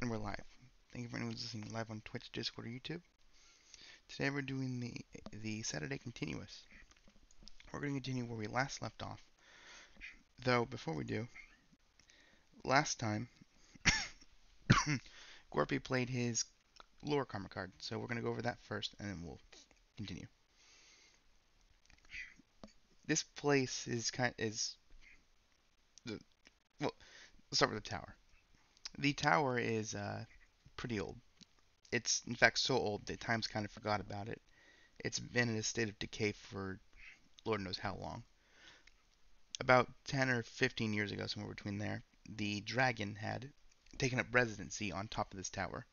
And we're live. Thank you for anyone who's listening live on Twitch, Discord, or YouTube. Today we're doing the Saturday continuous. We're going to continue where we last left off. Though before we do, last time Gorpy played his lore karma card, so we're going to go over that first, and then we'll continue. This place is well. Let's start with the tower. The tower is pretty old. It's in fact so old that time's kind of forgot about it. It's been in a state of decay for Lord knows how long. About 10 or 15 years ago, somewhere between there, the dragon had taken up residency on top of this tower,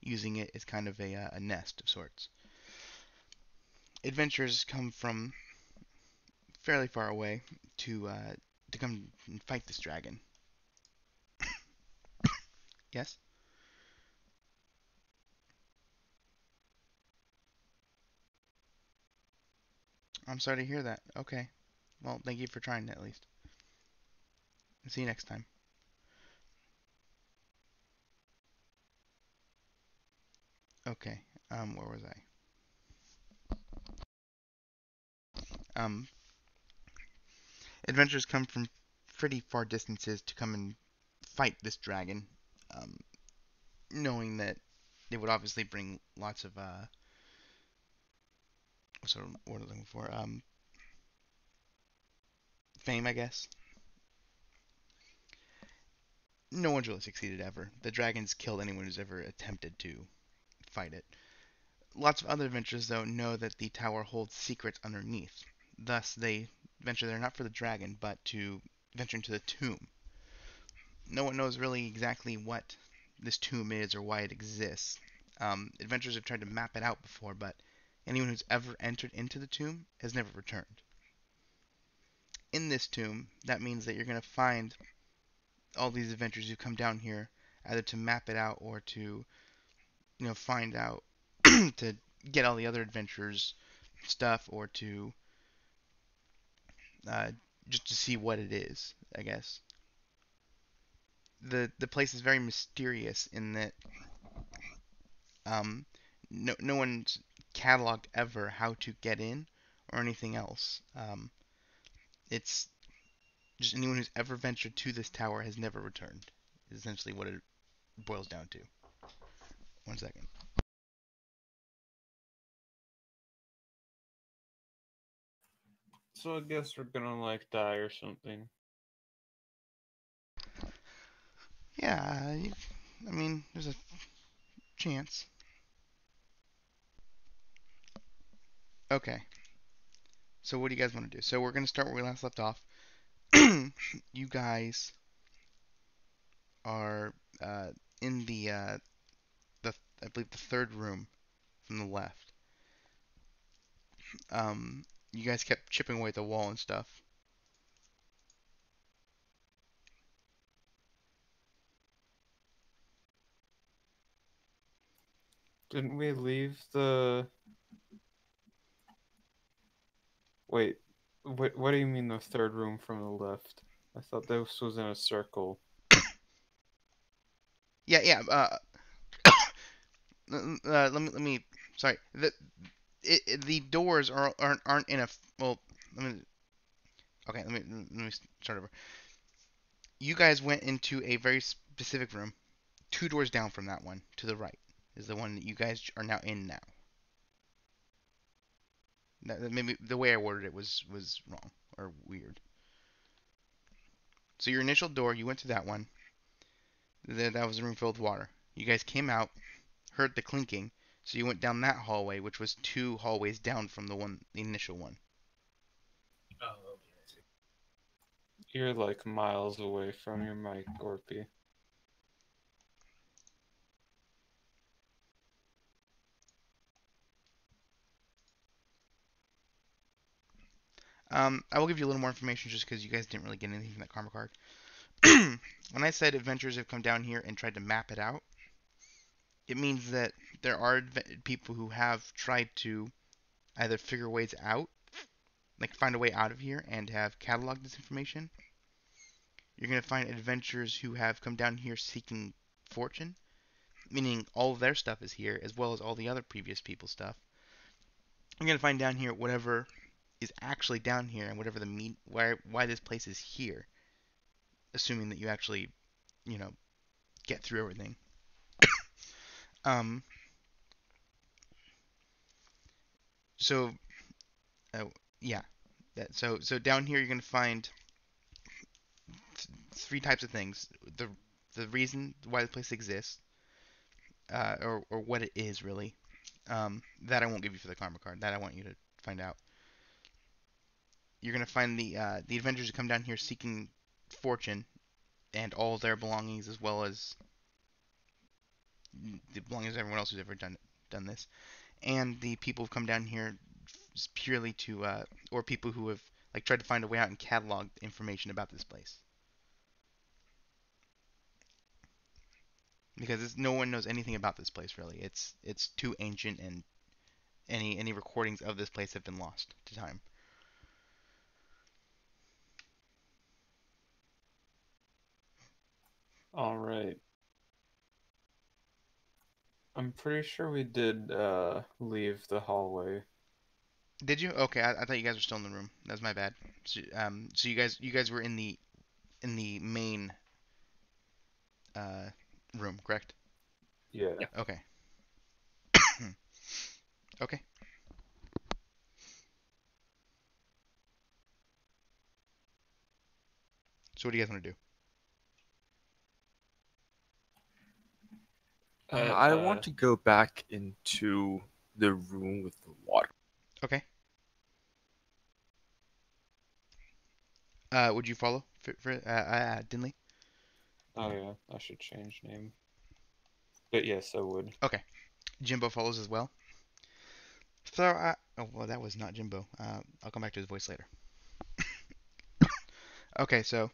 using it as kind of a nest of sorts. Adventurers come from fairly far away to come and fight this dragon. Yes? I'm sorry to hear that. Okay. Well, thank you for trying at least. See you next time. Okay. Where was I? Adventurers come from pretty far distances to come and fight this dragon, um, knowing that they would obviously bring lots of what am I looking for? Fame, I guess. No one's really succeeded ever. The dragon's killed anyone who's ever attempted to fight it. Lots of other adventurers, though, know that the tower holds secrets underneath. Thus, they venture there not for the dragon, but to venture into the tomb. No one knows really exactly what this tomb is or why it exists. Adventurers have tried to map it out before, but anyone who's ever entered into the tomb has never returned. In this tomb, that means that you're going to find all these adventurers who come down here either to map it out or to, find out to get all the other adventurers stuff or to uh, just to see what it is, I guess. The place is very mysterious in that um, no one's cataloged ever how to get in or anything else. It's just anyone who's ever ventured to this tower has never returned. Is essentially what it boils down to. One second. So I guess we're gonna like die or something. Yeah, I mean, there's a chance. Okay, so what do you guys want to do? So we're gonna start where we last left off. You guys are in the I believe the third room from the left. You guys kept chipping away at the wall and stuff. Didn't we leave the... Wait, what do you mean the third room from the left? I thought this was in a circle. Yeah, yeah. Let me. Sorry. The doors aren't in a. Well, let me. Okay, let me start over. You guys went into a very specific room, two doors down from that one, to the right, is the one that you guys are now in now. Maybe the way I worded it was wrong or weird. So your initial door, you went to that one. That was a room filled with water. You guys came out, heard the clinking, so you went down that hallway, which was two hallways down from the initial one. You're like miles away from your mic, Gorpy. I will give you a little more information just because you guys didn't really get anything from that karma card. When I said adventurers have come down here and tried to map it out, it means that there are people who have tried to either figure ways out, like find a way out of here and have cataloged this information. You're going to find adventurers who have come down here seeking fortune, meaning all of their stuff is here as well as all the other previous people's stuff. You're gonna find down here whatever is actually down here and whatever the mean why this place is here, assuming that you actually you know get through everything. Um, so uh, yeah, so down here you're gonna find three types of things: the reason why the place exists, or what it is really. That I won't give you for the karma card. That I want you to find out. You're gonna find the adventurers who come down here seeking fortune and all their belongings, as well as the belongings of everyone else who's ever done this, and the people who've come down here purely to, or people who have like tried to find a way out and catalog information about this place, because no one knows anything about this place really. It's too ancient, and any recordings of this place have been lost to time. All right. I'm pretty sure we did leave the hallway. Did you? Okay, I thought you guys were still in the room. That was my bad. So you guys were in the main uh, room, correct? Yeah. Yeah. Okay. Okay. So what do you guys want to do? I want to go back into the room with the water. Okay. Would you follow for Dinley? Oh yeah, I should change name. But yes, I would. Okay. Jimbo follows as well. So oh well, that was not Jimbo. I'll come back to his voice later. Okay, so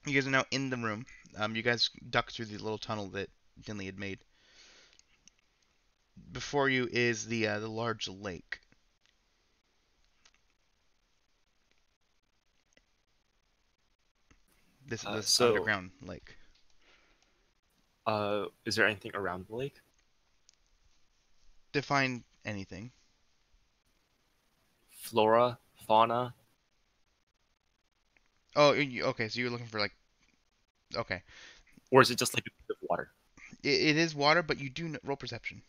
you guys are now in the room. You guys duck through the little tunnel that Dinley had made. Before you is the large lake. This So, underground lake. is there anything around the lake? Define anything. Flora, fauna, Oh, okay. So you're looking for like okay. or is it just like a bit of water? It is water, but you do roll perception.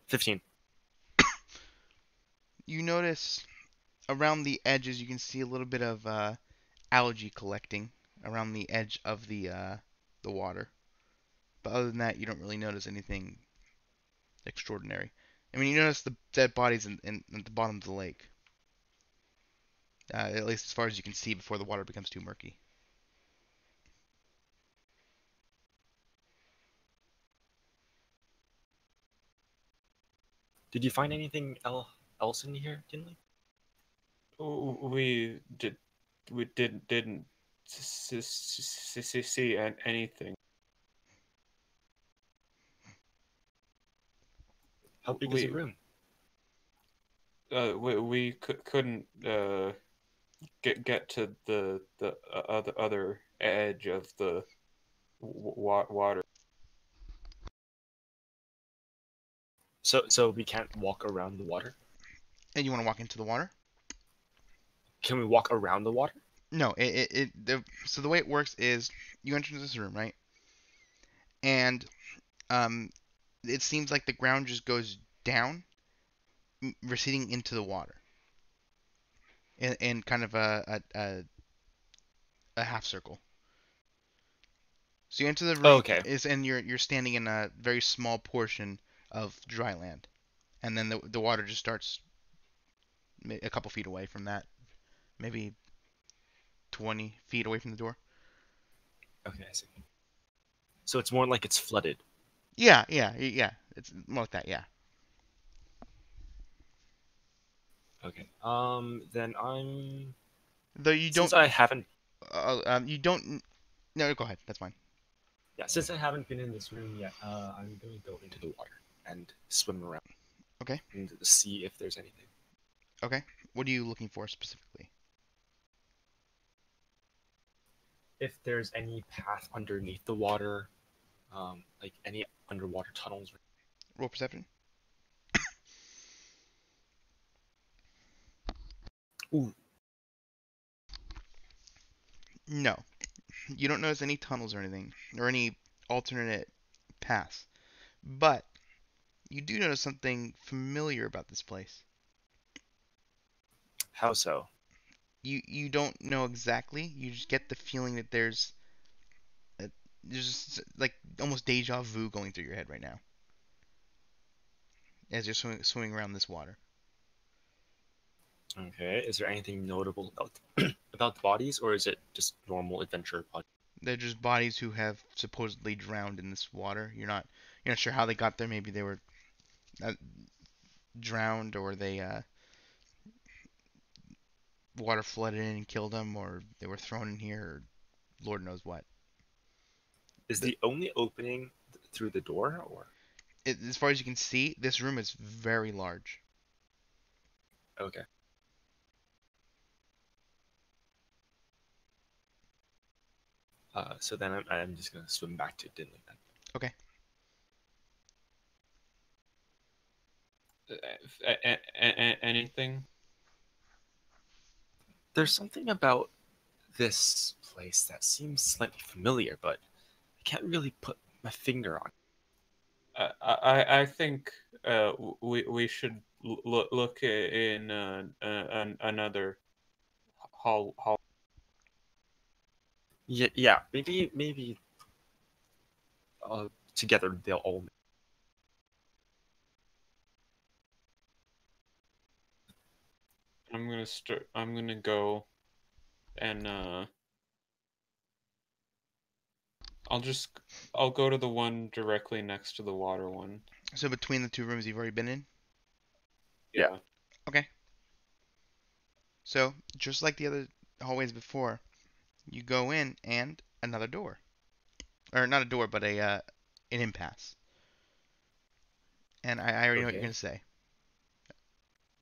15. You notice around the edges you can see a little bit of algae collecting around the edge of the water. But other than that, you don't really notice anything extraordinary. I mean, you notice the dead bodies at the bottom of the lake. At least as far as you can see before the water becomes too murky. Did you find anything else in here, Kinley? We didn't see anything. How big is the We room? we couldn't get to the other edge of the water. So we can't walk around the water? And you want to walk into the water? Can we walk around the water? No. So the way it works is you enter this room, right? And um, it seems like the ground just goes down, receding into the water, in kind of a half circle. So you enter the room, Okay. and you're standing in a very small portion of dry land, and then the water just starts a couple feet away from that, maybe 20 feet away from the door. Okay, I see. So it's more like it's flooded. Yeah. It's more like that. Yeah. Okay. Then I'm. Though you Since don't, I haven't. you don't. No, go ahead. That's fine. Yeah, since I haven't been in this room yet, I'm going to go into the water and swim around Okay. and see if there's anything. Okay. What are you looking for specifically? If there's any path underneath the water, like any underwater tunnels. Roll perception. Ooh, No. You don't notice any tunnels or anything, or any alternate paths. But you do notice something familiar about this place. how so? You don't know exactly. You just get the feeling that a, there's just like almost deja vu going through your head right now as you're swimming around this water. Okay. Is there anything notable about about the bodies, or is it just normal adventure bodies? They're just bodies who have supposedly drowned in this water. You're not sure how they got there. Maybe they were uh, drowned, or they water flooded in and killed them, or they were thrown in here, or Lord knows what. Is The, the only opening through the door, or as far as you can see, this room is very large. okay? So then I'm just gonna swim back to Dinley then. Okay. Anything? There's something about this place that seems slightly familiar, but I can't really put my finger on it. I think we should look in another hall. Yeah, yeah. Maybe together they'll all. I'm gonna start. I'm gonna go and I'll just I'll go to the one directly next to the water one. So between the two rooms you've already been in. Yeah. Yeah. Okay. So just like the other hallways before, you go in and another door, or not a door, but a an impasse. And I already know what you're gonna Okay. say.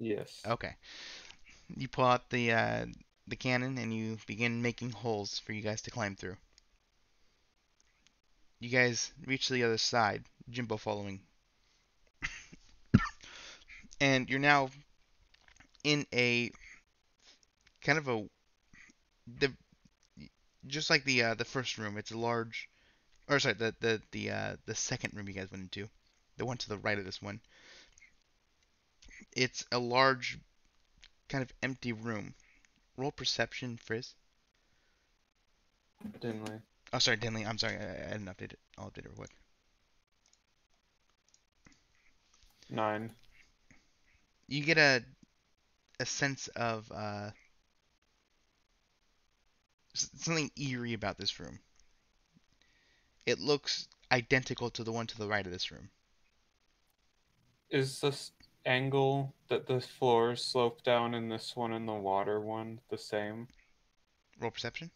Yes. Okay. You pull out the cannon and you begin making holes for you guys to climb through. You guys reach the other side, Jimbo following, and you're now in a kind of a the just like the first room. It's a large, or sorry, the second room you guys went into, the one to the right of this one. It's a large kind of empty room. Roll perception, Frizz. Dinley. Oh, sorry, Denley. I'm sorry, I didn't update it. I'll update it real quick. 9. You get a sense of something eerie about this room. It looks identical to the one to the right of this room. Is this angle that the floors slope down in this one and the water one the same? Roll perception.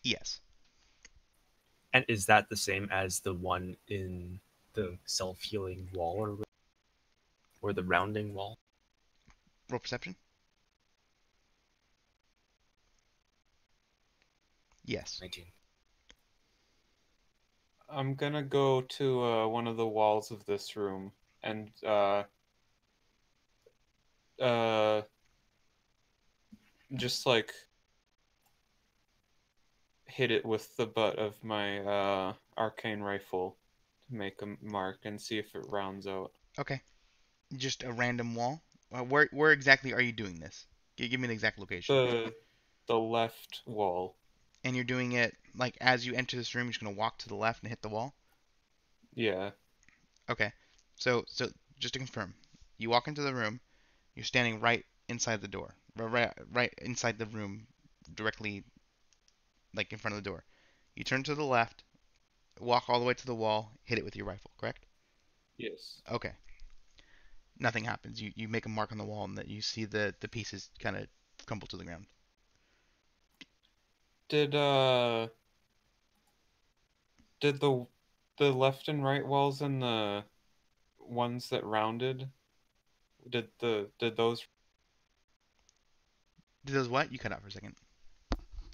Yes. And is that the same as the one in the self-healing wall, or the rounding wall? Roll perception. Yes. 19. I'm gonna go to one of the walls of this room and uh just like hit it with the butt of my arcane rifle to make a mark and see if it rounds out. Okay. Just a random wall. Where exactly are you doing this? Give me an exact location. The the left wall. And you're doing it like as you enter this room. You're just gonna walk to the left and hit the wall. Yeah. Okay. So just to confirm, you walk into the room. You're standing right inside the door. Right inside the room, directly like in front of the door. You turn to the left, walk all the way to the wall, hit it with your rifle, correct? Yes. Okay. Nothing happens. You make a mark on the wall and that you see the pieces kind of crumble to the ground. Did uh did the left and right walls in the ones that rounded? Did those Did those what? You cut out for a second.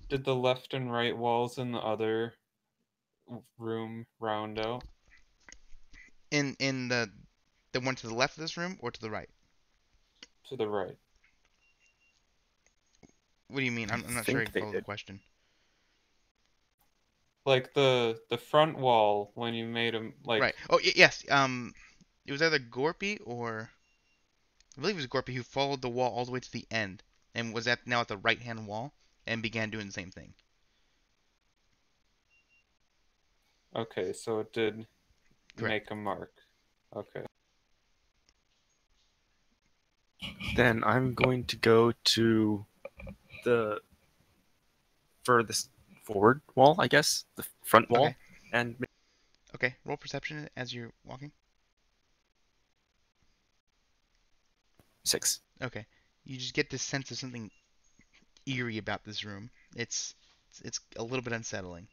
did the left and right walls in the other room round out? In the one to the left of this room or to the right? To the right. What do you mean? I I'm not sure I think they follow the did. question. Like the front wall when you made them like Right. Oh, yes. It was either Gorpy or I believe it was Gorpy who followed the wall all the way to the end and was now at the right hand wall and began doing the same thing. okay, so it did Correct. make a mark. Okay. Then I'm going to go to the furthest forward wall, I guess, the front wall, Okay. and Okay. Roll perception as you're walking. 6. Okay. You just get this sense of something eerie about this room. It's a little bit unsettling.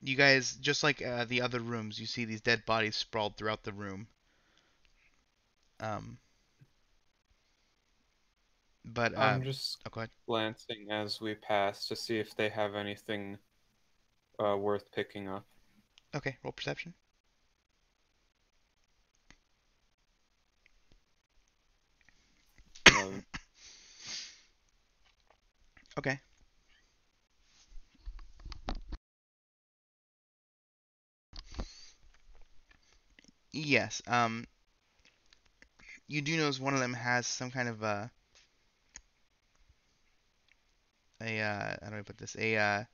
You guys, just like the other rooms, you see these dead bodies sprawled throughout the room. Um, but I'm just oh, go ahead. glancing as we pass to see if they have anything worth picking up. Okay, roll perception. Um, Okay. Yes. You do notice one of them has some kind of how do I put this? A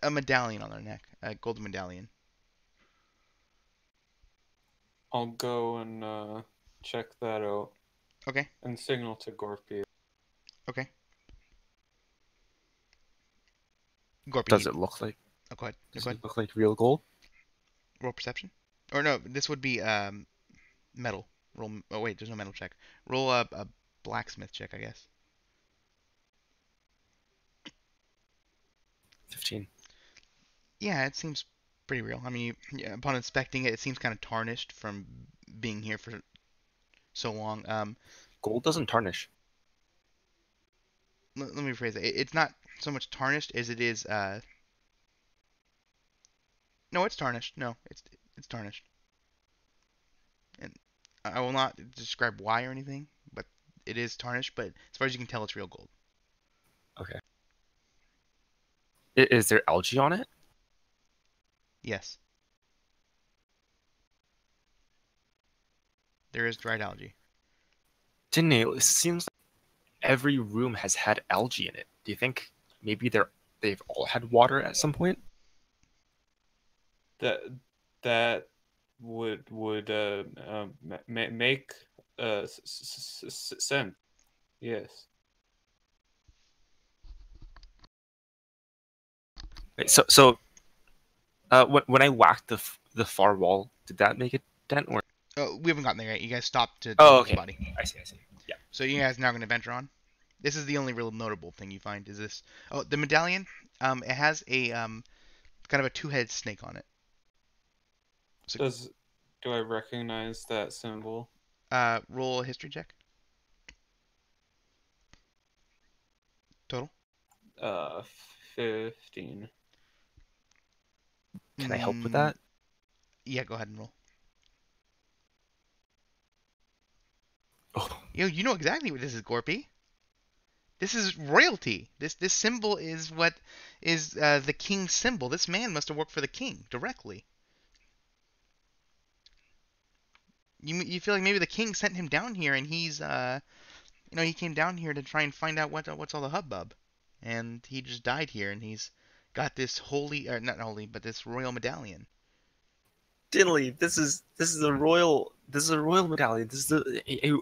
medallion on their neck, a golden medallion. I'll go and check that out Okay. and signal to Gorpy. Okay. Gorpy. does it look like Oh, go ahead. No, does go ahead. it look like real gold? Roll perception. Or no, this would be metal. Roll. Oh wait, there's no metal check. Roll a blacksmith check, I guess. 15. Yeah, it seems pretty real. I mean, yeah, upon inspecting it, it seems kind of tarnished from being here for so long. Gold doesn't tarnish. Let me rephrase it. It's not so much tarnished as it is. No, it's tarnished. No, it's tarnished. And I will not describe why or anything, but it is tarnished. But as far as you can tell, it's real gold. Okay. Is there algae on it? Yes, there is dried algae. Didn't it seems like every room has had algae in it. Do you think maybe they've all had water at some point? That that would make sense. Yes. Wait, when I whacked the far wall, did that make a dent or? Oh, we haven't gotten there yet. You guys stopped to Oh, look at okay. the body. I see. Yeah. So you guys are now going to venture on. This is the only real notable thing you find. Is this? Oh, the medallion. It has a kind of a two-headed snake on it. So, Do I recognize that symbol? roll a history check. Total. Uh, 15. Can I help with Mm, that? yeah, go ahead and roll. Oh, You know exactly what this is, Gorpy. This is royalty. This symbol is what is the king's symbol. This man must have worked for the king directly. You feel like maybe the king sent him down here, and he's he came down here to try and find out what's all the hubbub, and he just died here, and he's got this holy, or not holy, but this royal medallion. Dinley, this is a royal medallion. This is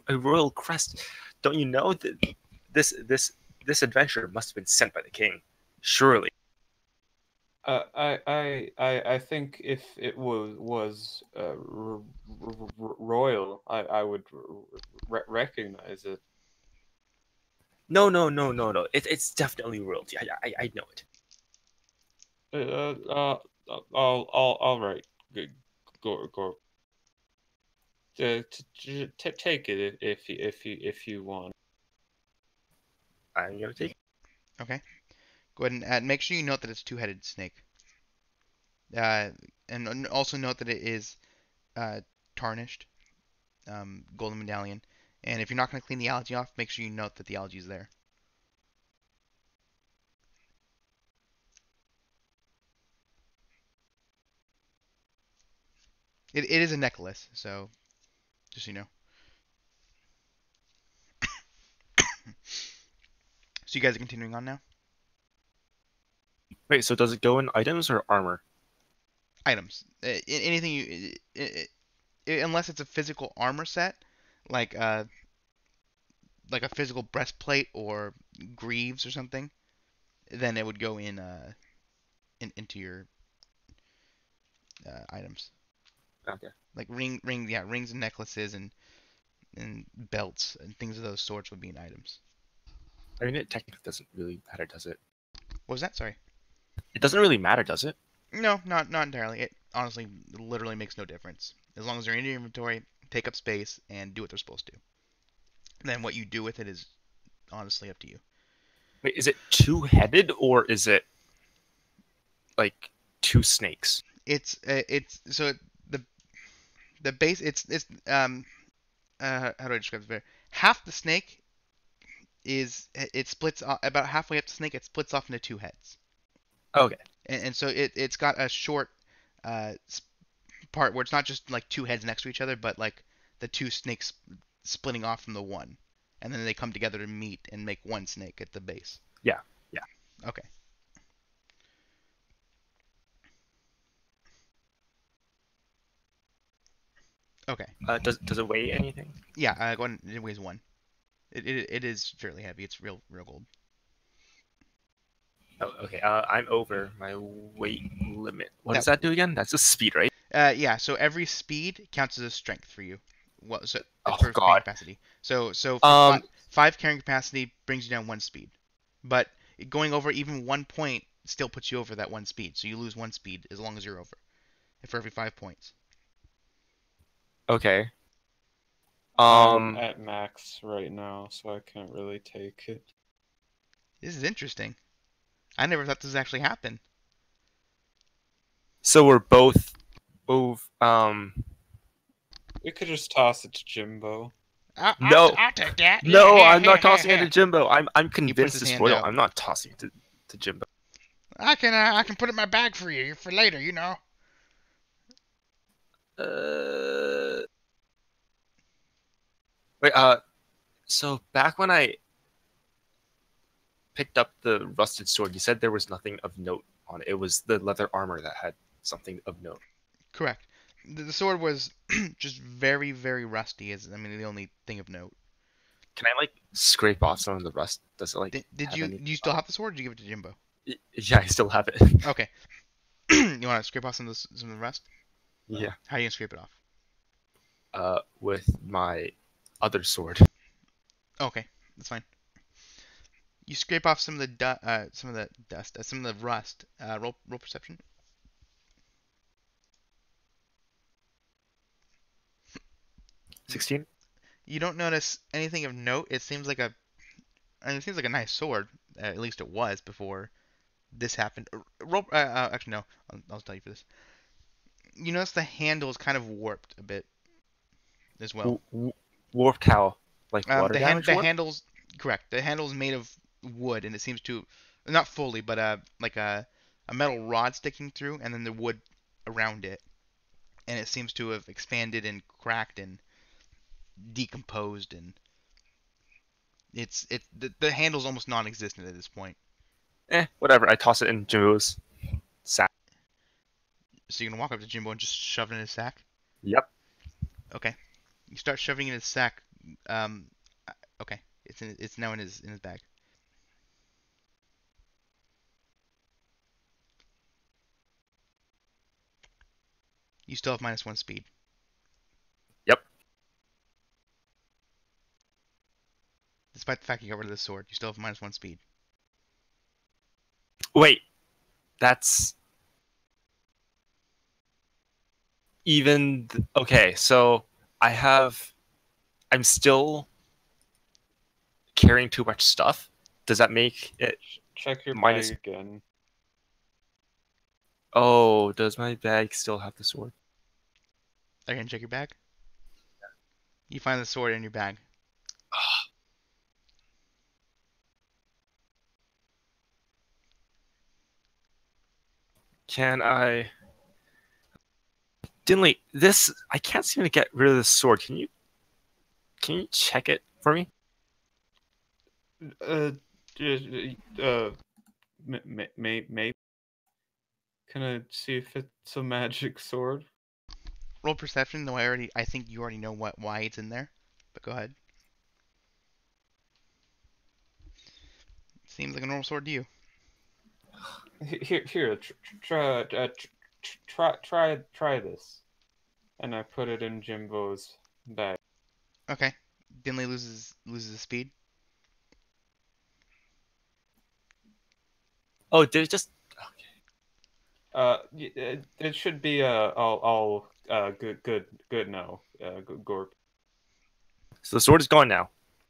a royal crest. Don't you know that this adventure must have been sent by the king? Surely. I think if it was royal, I would recognize it. No, no, no, no, no. It's definitely royalty. I know it. All right. Go. Take it if you want. I'm gonna take it. Okay. Go ahead and make sure you note that it's two-headed snake. Uh, and also note that it is tarnished, golden medallion. And if you're not going to clean the algae off, make sure you note that the algae is there. It is a necklace, so just so you know. So you guys are continuing on now? Wait, so does it go in items or armor? Items. Anything unless it's a physical armor set, like like a physical breastplate or greaves or something, then it would go into your items. Okay. Like rings and necklaces and belts and things of those sorts would be in items. I mean, it technically doesn't really matter, does it? What was that? Sorry. It doesn't really matter, does it? No, not entirely. It honestly literally makes no difference. As long as they're in your inventory, take up space, and do what they're supposed to. Then what you do with it is honestly up to you. Wait, is it two-headed or is it like two snakes? It's so the base it's how do I describe this better? Half the snake is it splits about halfway up the snake. It splits off into two heads, Okay. and so it's got a short uh, part where it's not just like two heads next to each other, but like the two snakes splitting off from the one, and then they come together to meet and make one snake at the base. Yeah. Yeah. Okay. Okay. Does it weigh anything? Yeah. Go ahead. It weighs one. It is fairly heavy. It's real gold. Oh, okay. I'm over my weight limit. What That does that do again? That's just speed, right? Yeah. So every speed counts as a strength for you. What? So Oh for carrying God. capacity. So for Um. five carrying capacity brings you down one speed, but going over even 1 point still puts you over that one speed. So you lose one speed as long as you're over. For every 5 points. Okay. I'm at max right now, so I can't really take it. This is interesting. I never thought this would actually happen. So we're both. We could just toss it to Jimbo. No. I'll take that. No, Yeah, I'm not tossing it to Jimbo. I'm puts convinced his it's hand royal. out. I'm not tossing it to Jimbo. I can put it in my bag for you for later. You know. Wait. So back when I picked up the rusted sword, you said there was nothing of note on it. It was the leather armor that had something of note. Correct. The sword was just very rusty. Is I mean the only thing of note. Can I like scrape off some of the rust? Does it like Did have you any? do you still have the sword? Or did you give it to Jimbo? Yeah, I still have it. Okay. You want to scrape off some of the rust? Yeah. How are you gonna scrape it off? With my other sword. Okay, that's fine. You scrape off some of the dust, some of the rust. Roll perception. 16. You don't notice anything of note. It seems like a nice sword. At least it was before this happened. Actually no. I'll tell you for this. You notice the handle is kind of warped a bit as well. Warped how? Like water damage The warp? handle's correct. The handle's made of wood, and it seems to not fully, but like a metal rod sticking through, and then the wood around it, and it seems to have expanded and cracked and decomposed, and the handle's almost non-existent at this point. Whatever. I toss it in Jimbo's sack. So you're gonna walk up to Jimbo and just shove it in his sack. Yep. Okay. You start shoving it in his sack. Um, okay. It's now in his bag. You still have -1 speed. Yep. Despite the fact you got rid of the sword, you still have -1 speed. Wait. That's even okay. So I'm still carrying too much stuff. Does that make it Check your minus? bag again. Oh, does my bag still have the sword? Again, check your bag. You find the sword in your bag. Can I? Dinley, this I can't seem to get rid of this sword. Can you check it for me? Uh, maybe. Can I see if it's a magic sword? Roll perception, though I think you already know why it's in there. But go ahead. Seems like a normal sword to you. Here, try this. And I put it in Jimbo's bag. Okay. Dinley loses his speed. Oh, did it just? It should be all good now. Gorp. So the sword is gone now.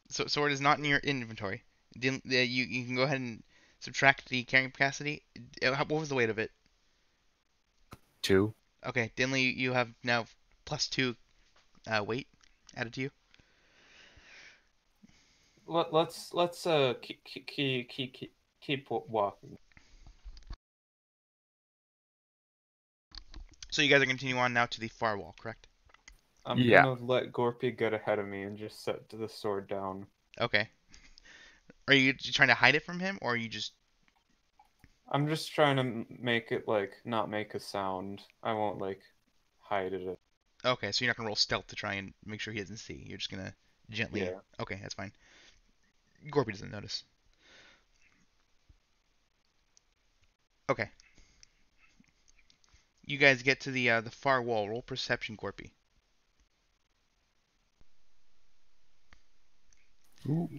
So sword is not in your inventory. You can go ahead and subtract the carrying capacity. What was the weight of it? 2. Okay, Dinley, you have now +2 weight added to you. Let's keep walking. So you guys are continuing on now to the far wall, correct? I'm Yeah. gonna let Gorpy get ahead of me and just set the sword down. Okay. Are you trying to hide it from him, or are you just... I'm just trying to make it like not make a sound. I won't like hide it. Okay, so you're not gonna roll stealth to try and make sure he doesn't see. You're just gonna gently... Yeah. Okay, that's fine. Gorby doesn't notice. Okay. You guys get to the far wall. Roll perception, Gorpy. Ooh.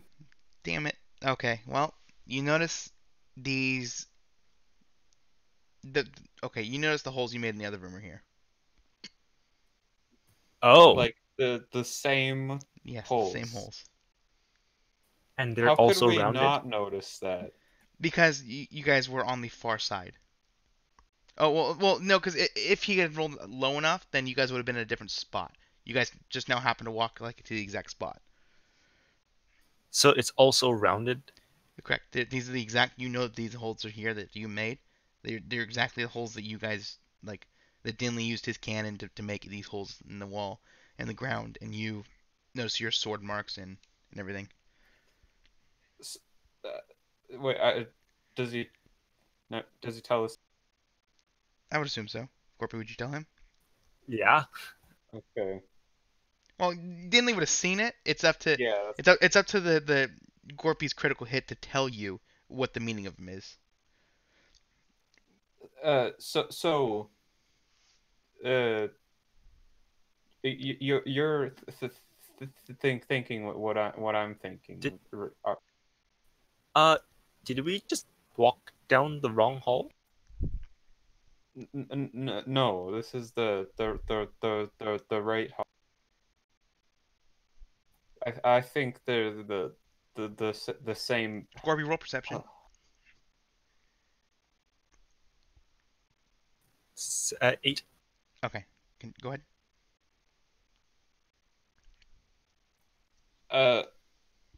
Damn it. Okay, well, you notice these... The, okay, you notice the holes you made in the other room are here. Oh, Like the same Yes, the same holes. holes. and they're How could also we rounded. not notice that? Because you guys were on the far side. Oh, well, no, because if he had rolled low enough, then you guys would have been in a different spot. You guys just now happen to walk like to the exact spot. So it's also rounded. Correct. These are the exact. You know that these holes are here that you made. They're exactly the holes that you guys like. That Dinley used his cannon to make these holes in the wall and the ground, and you notice your sword marks and everything. S- Uh, wait, does he? No, does he tell us? I would assume so. Corpy, would you tell him? Yeah. Okay. Well, Dinley would have seen it. Yeah. It's up to the Gorpy's critical hit to tell you what the meaning of them is. So. Uh. You're thinking what I'm Did thinking. uh, did we just walk down the wrong hall? No, this is the right. I think they're the same. Gorpy, roll perception. 8. Okay, go ahead. Uh,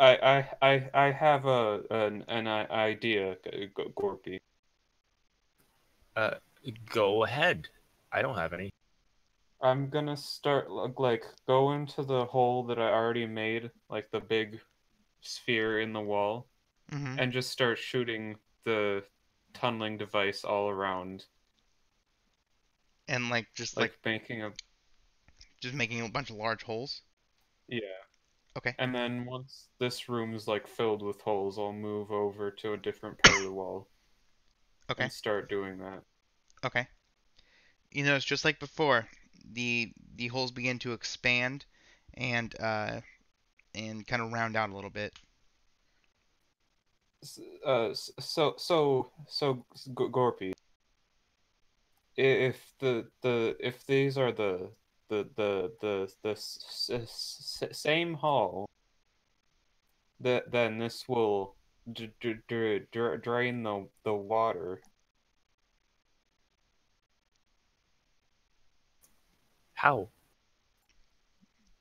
I have an idea, Gorpy. Uh, Go ahead. I don't have any. I'm gonna start like go into the hole that I already made, like the big sphere in the wall, Mm-hmm. and just start shooting the tunneling device all around, And like making a just making a bunch of large holes. yeah. Okay. And then once this room's like filled with holes, I'll move over to a different part of the wall Okay. and start doing that. Okay. You notice just like before, the holes begin to expand and kind of round out a little bit. Gorpy, if if these are same hall, then this will drain the water. How?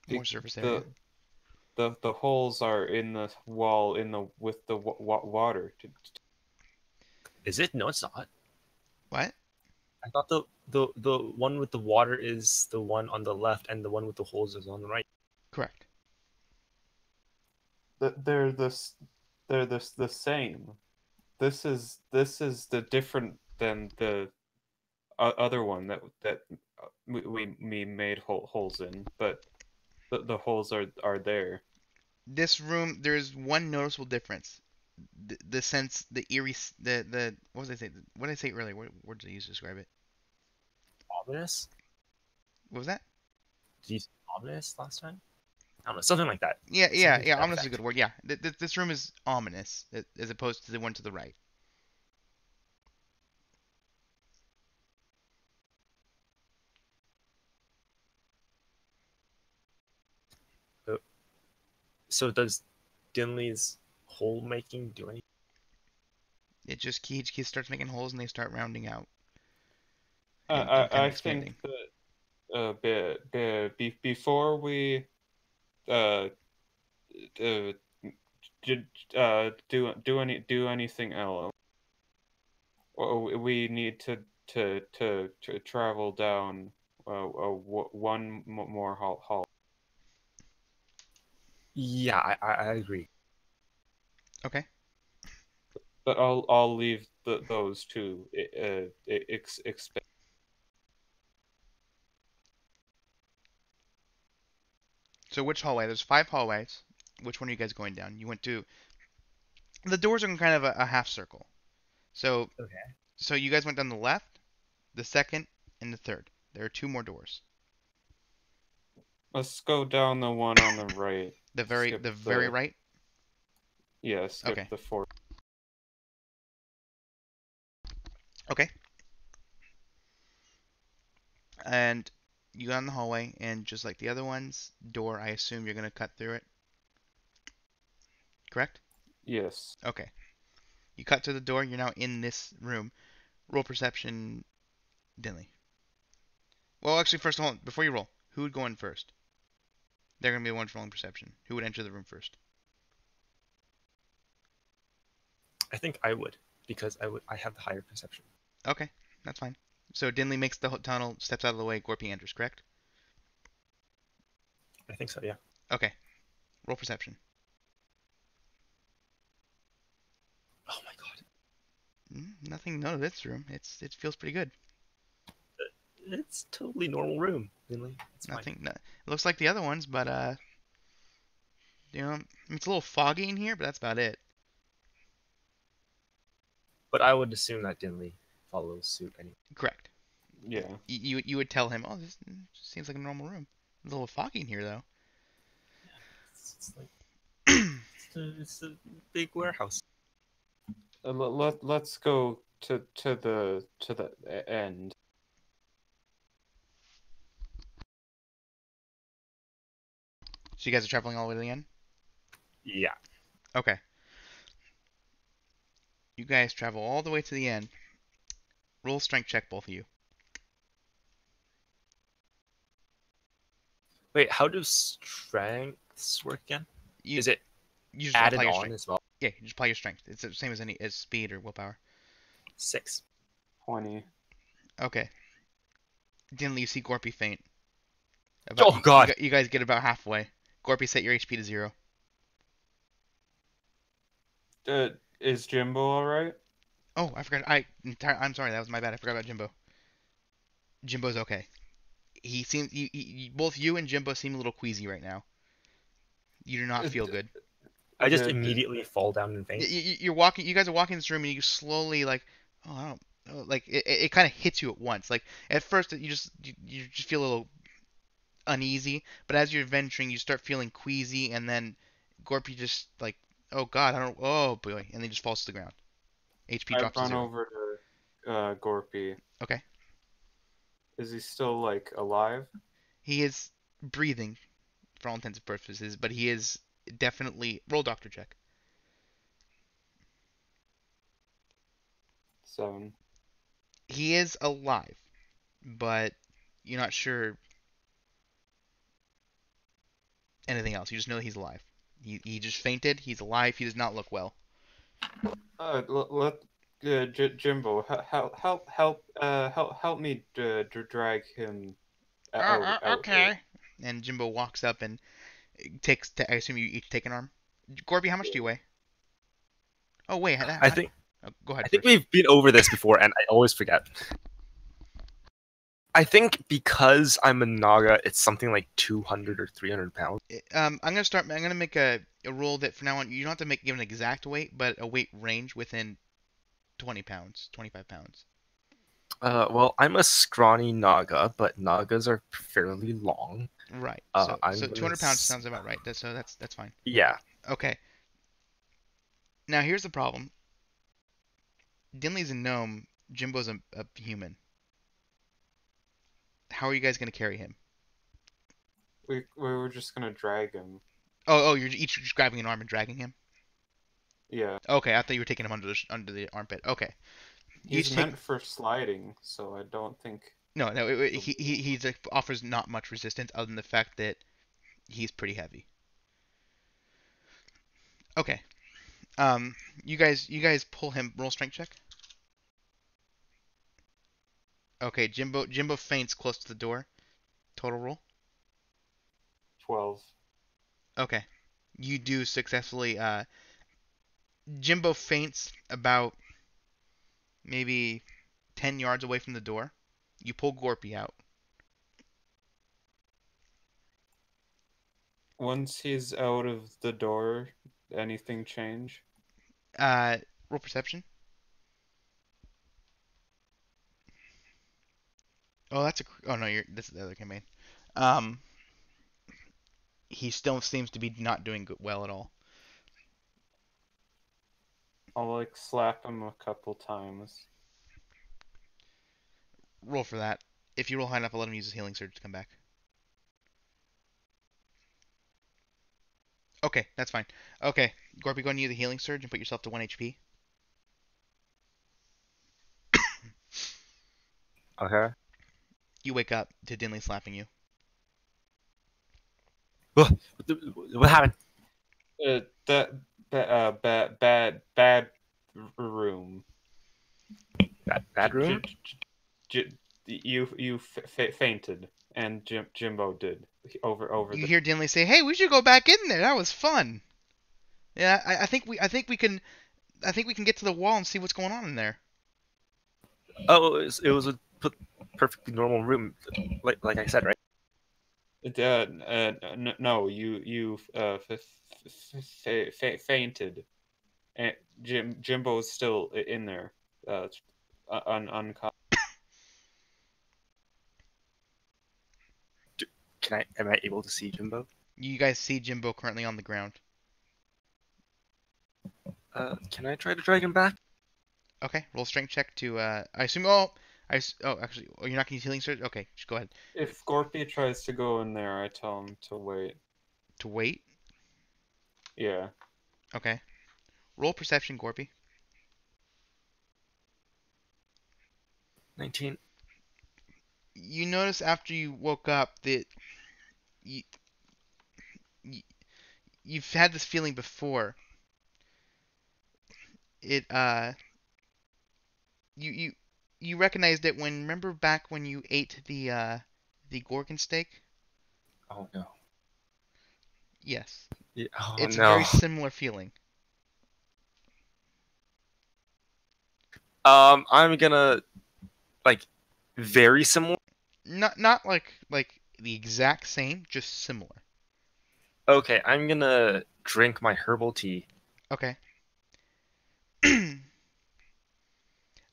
More Be- surface area. the holes are in the wall in the with the water. Is it? No, it's not. What? I thought the one with the water is the one on the left, and the one with the holes is on the right. Correct. They're the same. This is the different than the other one that we made holes in, but the holes are there. This room, there's one noticeable difference. The sense, the eerie, the what was I say? What did I say earlier? What words did I use to describe it? Ominous? What was that? Did you say ominous last time? I don't know, something like that. Yeah, yeah, Something to yeah. that Ominous is a good effect. word. Yeah, this room is ominous as opposed to the one to the right. Uh, So does Dinley's hole making do anything? It just he starts making holes and they start rounding out and kind of I think expanding. that before we uh, uh do anything else, we need to travel down one more hall. Yeah, I agree. Okay. But I'll leave those two expand. So which hallway? There's 5 hallways. Which one are you guys going down? You went to the doors are in kind of a half circle. So Okay. so you guys went down the left, the second, and the third. There are 2 more doors. Let's go down the one on the right. The Skip very the right. Yeah, skip Okay. the fourth. Okay. And you got in the hallway, and just like the other ones, door. I assume you're gonna cut through it. Correct? Yes. Okay. You cut through the door. You're now in this room. Roll perception, Dinley. Well, actually, first, hold on. Before you roll, who would go in first? They're gonna be the ones rolling perception. Who would enter the room first? I think I would because I have the higher perception. Okay, that's fine. So Dinley makes the tunnel, steps out of the way. Gorpy enters. Correct? I think so. Yeah. Okay. Roll perception. Oh my god. Nothing. None of this room. It feels pretty good. It's totally normal room, Dinley. It's fine. Nothing. No, it looks like the other ones, but it's a little foggy in here, but that's about it. But I would assume that Dinley follows suit anyway. Correct. Yeah. You would tell him, oh, this seems like a normal room. It's a little foggy in here though. It's like it's a big warehouse. Let's go to the end. So you guys are traveling all the way to the end. Yeah. Okay. You guys travel all the way to the end. Roll strength check, both of you. Wait, how do strengths work again? You Is it you just added apply your on strength. as well? Yeah, you just apply your strength. It's the same as speed or willpower. 6. 20. Okay. Dinley, you see Gorpy faint. Oh god. You guys get about halfway. Gorpy, set your HP to 0. Is Jimbo all right? Oh, I forgot. I'm sorry. That was my bad. I forgot about Jimbo. Jimbo's okay. He seems. Both you and Jimbo seem a little queasy right now. You do not Uh, feel good. I just d- d- immediately fall down and faint. You're walking. You guys are walking this room, and you slowly like. Oh, I don't. Oh, like it kind of hits you at once. Like at first, you just feel a little uneasy, but as you're venturing, you start feeling queasy, and then Gorpy just like, oh god, I don't. Oh boy, and then he just falls to the ground. HP I drops to run 0. over to Gorpy. Okay. Is he still like alive? He is breathing for all intents and purposes, but he is definitely roll doctor check. 7. He is alive, but you're not sure anything else. You just know he's alive. He just fainted. He's alive. He does not look well. Let Jimbo help me drag him out here. Okay. And Jimbo walks up and takes. I assume you each take an arm. Gorby, how much do you weigh? Oh wait, I think go ahead I think first. we've been over this before, and I always forget. I think because I'm a Naga, it's something like 200 or 300 pounds. I'm gonna make a rule that from now on you don't have to give an exact weight, but a weight range within 20 pounds, 25 pounds. Well, I'm a scrawny Naga, but Nagas are fairly long. Right. I'm So gonna 200 pounds sounds about right. That's fine. Yeah. Okay. Now here's the problem. Dinley's a gnome. Jimbo's a human. How are you guys gonna carry him? We were just gonna drag him. Oh, you're each just grabbing an arm and dragging him. Yeah. Okay, I thought you were taking him under the armpit. Okay. You He's each take. meant for sliding, so I don't think. No, no. He offers not much resistance other than the fact that he's pretty heavy. Okay. Um, you guys pull him. Roll strength check. Okay, Jimbo faints close to the door. Total roll. 12. Okay. You do successfully. Jimbo faints about maybe 10 yards away from the door. You pull Gorpy out. Once he's out of the door, anything change? Uh, roll perception. Oh, oh no, this is the other campaign. Um, he still seems to be not doing well at all. I'll like slap him a couple times. Roll for that. If you roll high enough, I'll let him use his healing surge to come back. Okay, that's fine. Okay, Gorpy, go and use the healing surge and put yourself to 1 HP. Okay. You wake up to Dinley slapping you. What happened? That bad room. Bad room? You fainted, and Jimbo did over You the. hear Dinley say, "Hey, we should go back in there. That was fun." Yeah, I think we can get to the wall and see what's going on in there. Oh, it was a perfectly normal room, like I said, right? No, you fainted, and Jimbo's still in there, unconscious. Am I able to see Jimbo? You guys see Jimbo currently on the ground. Can I try to drag him back? Okay, roll strength check to. I assume. Actually, you're not going to use healing surge. Okay, just go ahead. If Gorpy tries to go in there, I tell him to wait. To wait. Yeah. Okay. Roll perception, Gorpy. 19. You notice after you woke up that you, you you've had this feeling before. It you you recognized it when remember back when you ate the Gorgon steak? Oh no. Yes. Yeah, oh It's a no. very similar feeling. I'm gonna like very similar. Not like the exact same, just similar. Okay, I'm gonna drink my herbal tea. Okay.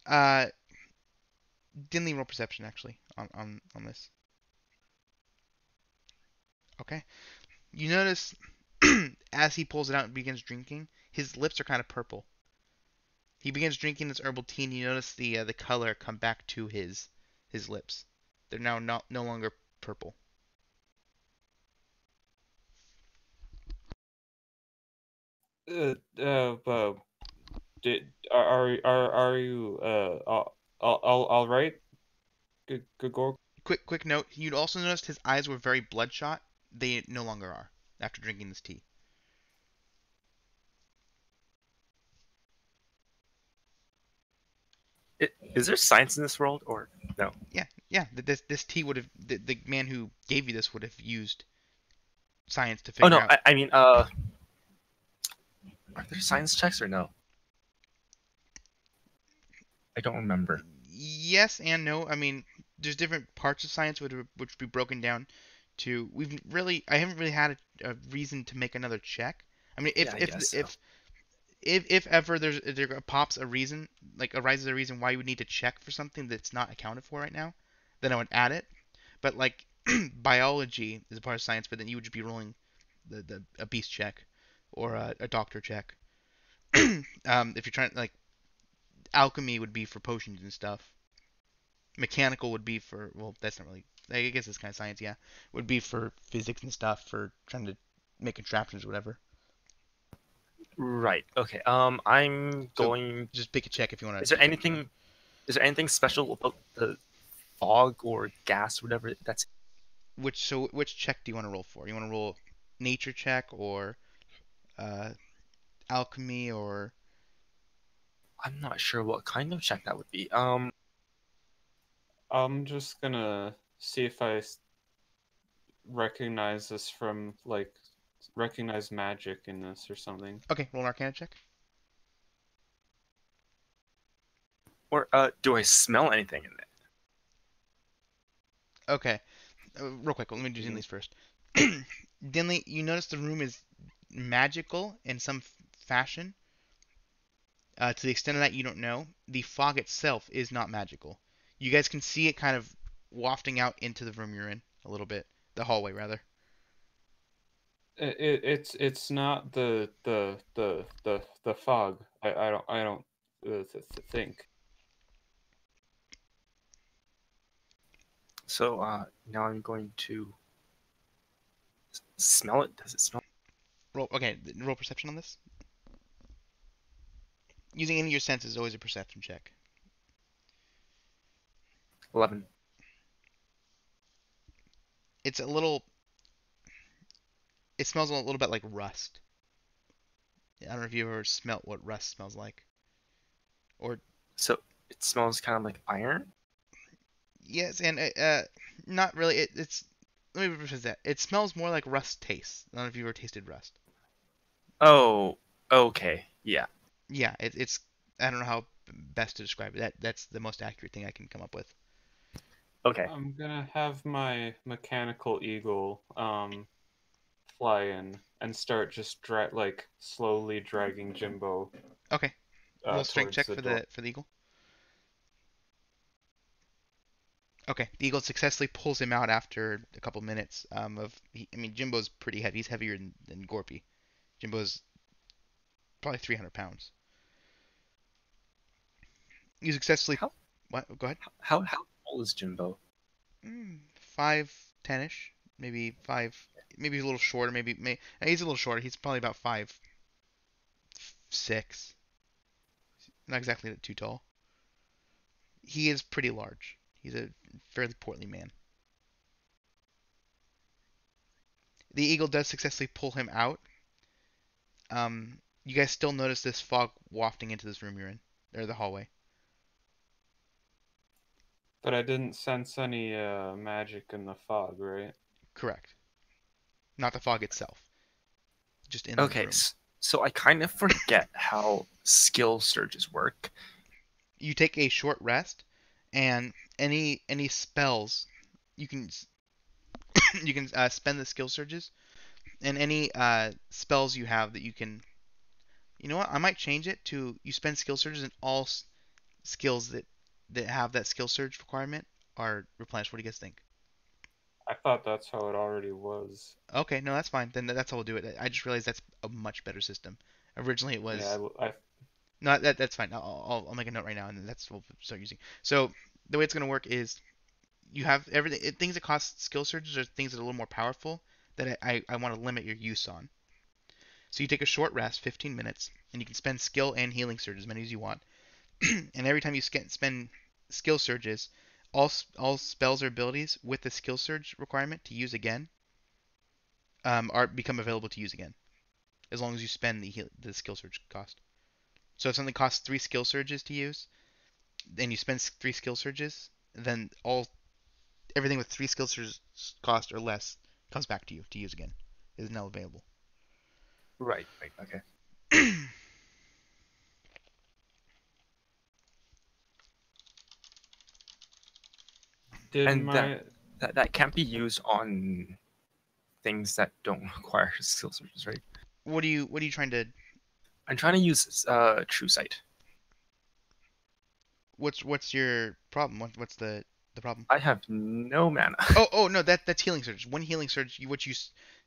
uh Didn't roll perception actually on this. Okay. You notice as he pulls it out and begins drinking, his lips are kind of purple. He begins drinking this herbal tea, and you notice the color come back to his lips. They're now no longer purple. uh, did are you all right? Good Gorg? Quick note. You'd also noticed his eyes were very bloodshot. They no longer are after drinking this tea. Is there science in this world or no? Yeah, yeah. This tea would have the man who gave you this would have used science to Oh figure no, out. I mean, are there science checks or no? I don't remember. Yes and no. I mean, there's different parts of science which would be broken down to. I haven't really had a reason to make another check. I mean, Yeah, I guess so. if ever there pops a reason, like arises a reason why you would need to check for something that's not accounted for right now, then I would add it. But like biology is a part of science, but then you would just be rolling the a beast check or a doctor check. If you're trying like alchemy would be for potions and stuff. Mechanical would be for, well, that's not really, I guess it's kind of science, yeah. Would be for physics and stuff for trying to make contraptions or whatever. Right. Okay. I'm So going. just pick a check if you want Is to there check if you want. anything? Is there anything special about the fog or gas, whatever? That's. Which check do you want to roll for? You want to roll nature check or uh, alchemy or I'm not sure what kind of check that would be. I'm just gonna see if recognize this from like recognize magic in this or something. okay, roll an arcana check. Or do I smell anything in it? Okay, real quick, let me do Mhm. Dinley's first. Dinley, you notice the room is magical in some fashion. To the extent of that, you don't know. The fog itself is not magical. You guys can see it kind of wafting out into the room you're in a little bit, the hallway rather. It's not the fog. I don't think. So now I'm going to smell it. Does it smell? Roll okay. Roll perception on this. Using any of your senses is always a perception check. 11. It's a little. It smells a little bit like rust. I don't know if you ever smelt what rust smells like. Or So it smells kind of like iron. yes, and not really. It's let me rephrase that. It smells more like rust tastes. I don't know if you ever tasted rust. Oh, okay. Yeah. Yeah, it's. I don't know how best to describe it. That's the most accurate thing I can come up with. Okay. I'm gonna have my mechanical eagle fly in and start just like slowly dragging Jimbo Okay, roll strength towards check the for door. the eagle. Okay, the eagle successfully pulls him out after a couple minutes. I mean, Jimbo's pretty heavy. He's heavier than Gorpy. Jimbo's probably 300 pounds. You successfully How what? Go ahead. how tall is Jimbo? 5'10"ish, maybe five, maybe a little shorter. He's a little shorter. He's probably about 5'6". Not exactly too tall. He is pretty large. He's a fairly portly man. The eagle does successfully pull him out. You guys still notice this fog wafting into this room you're in, or the hallway. But I didn't sense any magic in the fog, right? Correct. Not the fog itself, just in the Okay, room. so I kind of forget how skill surges work. You take a short rest, and any spells you can you can spend the skill surges, and any spells you have that you can. You know what? I might change it to you spend skill surges and all skills that have that skill surge requirement are replenished. What do you guys think? I thought that's how it already was. Okay, no, that's fine. Then that's how we'll do it. I just realized that's a much better system. Originally, it was Yeah, I no. That's fine. I'll make a note right now, and that's what we'll start using. So the way it's gonna work is you have everything. Things that cost skill surges are things that are a little more powerful that I want to limit your use on. So you take a short rest, 15 minutes, and you can spend skill and healing surge as many as you want. And every time you spend skill surges, all spells or abilities with the skill surge requirement to use again are become available to use again, as long as you spend the skill surge cost. So if something costs 3 skill surges to use, and you spend 3 skill surges, then everything with 3 skill surges cost or less comes back to you to use again. Is now available. Right. Right. Okay. Did And my that can't be used on things that don't require skill surges, right? What are you trying to? I'm trying to use True Sight. What's your problem? What's the problem? I have no mana. Oh no, that's healing surge. One healing surge,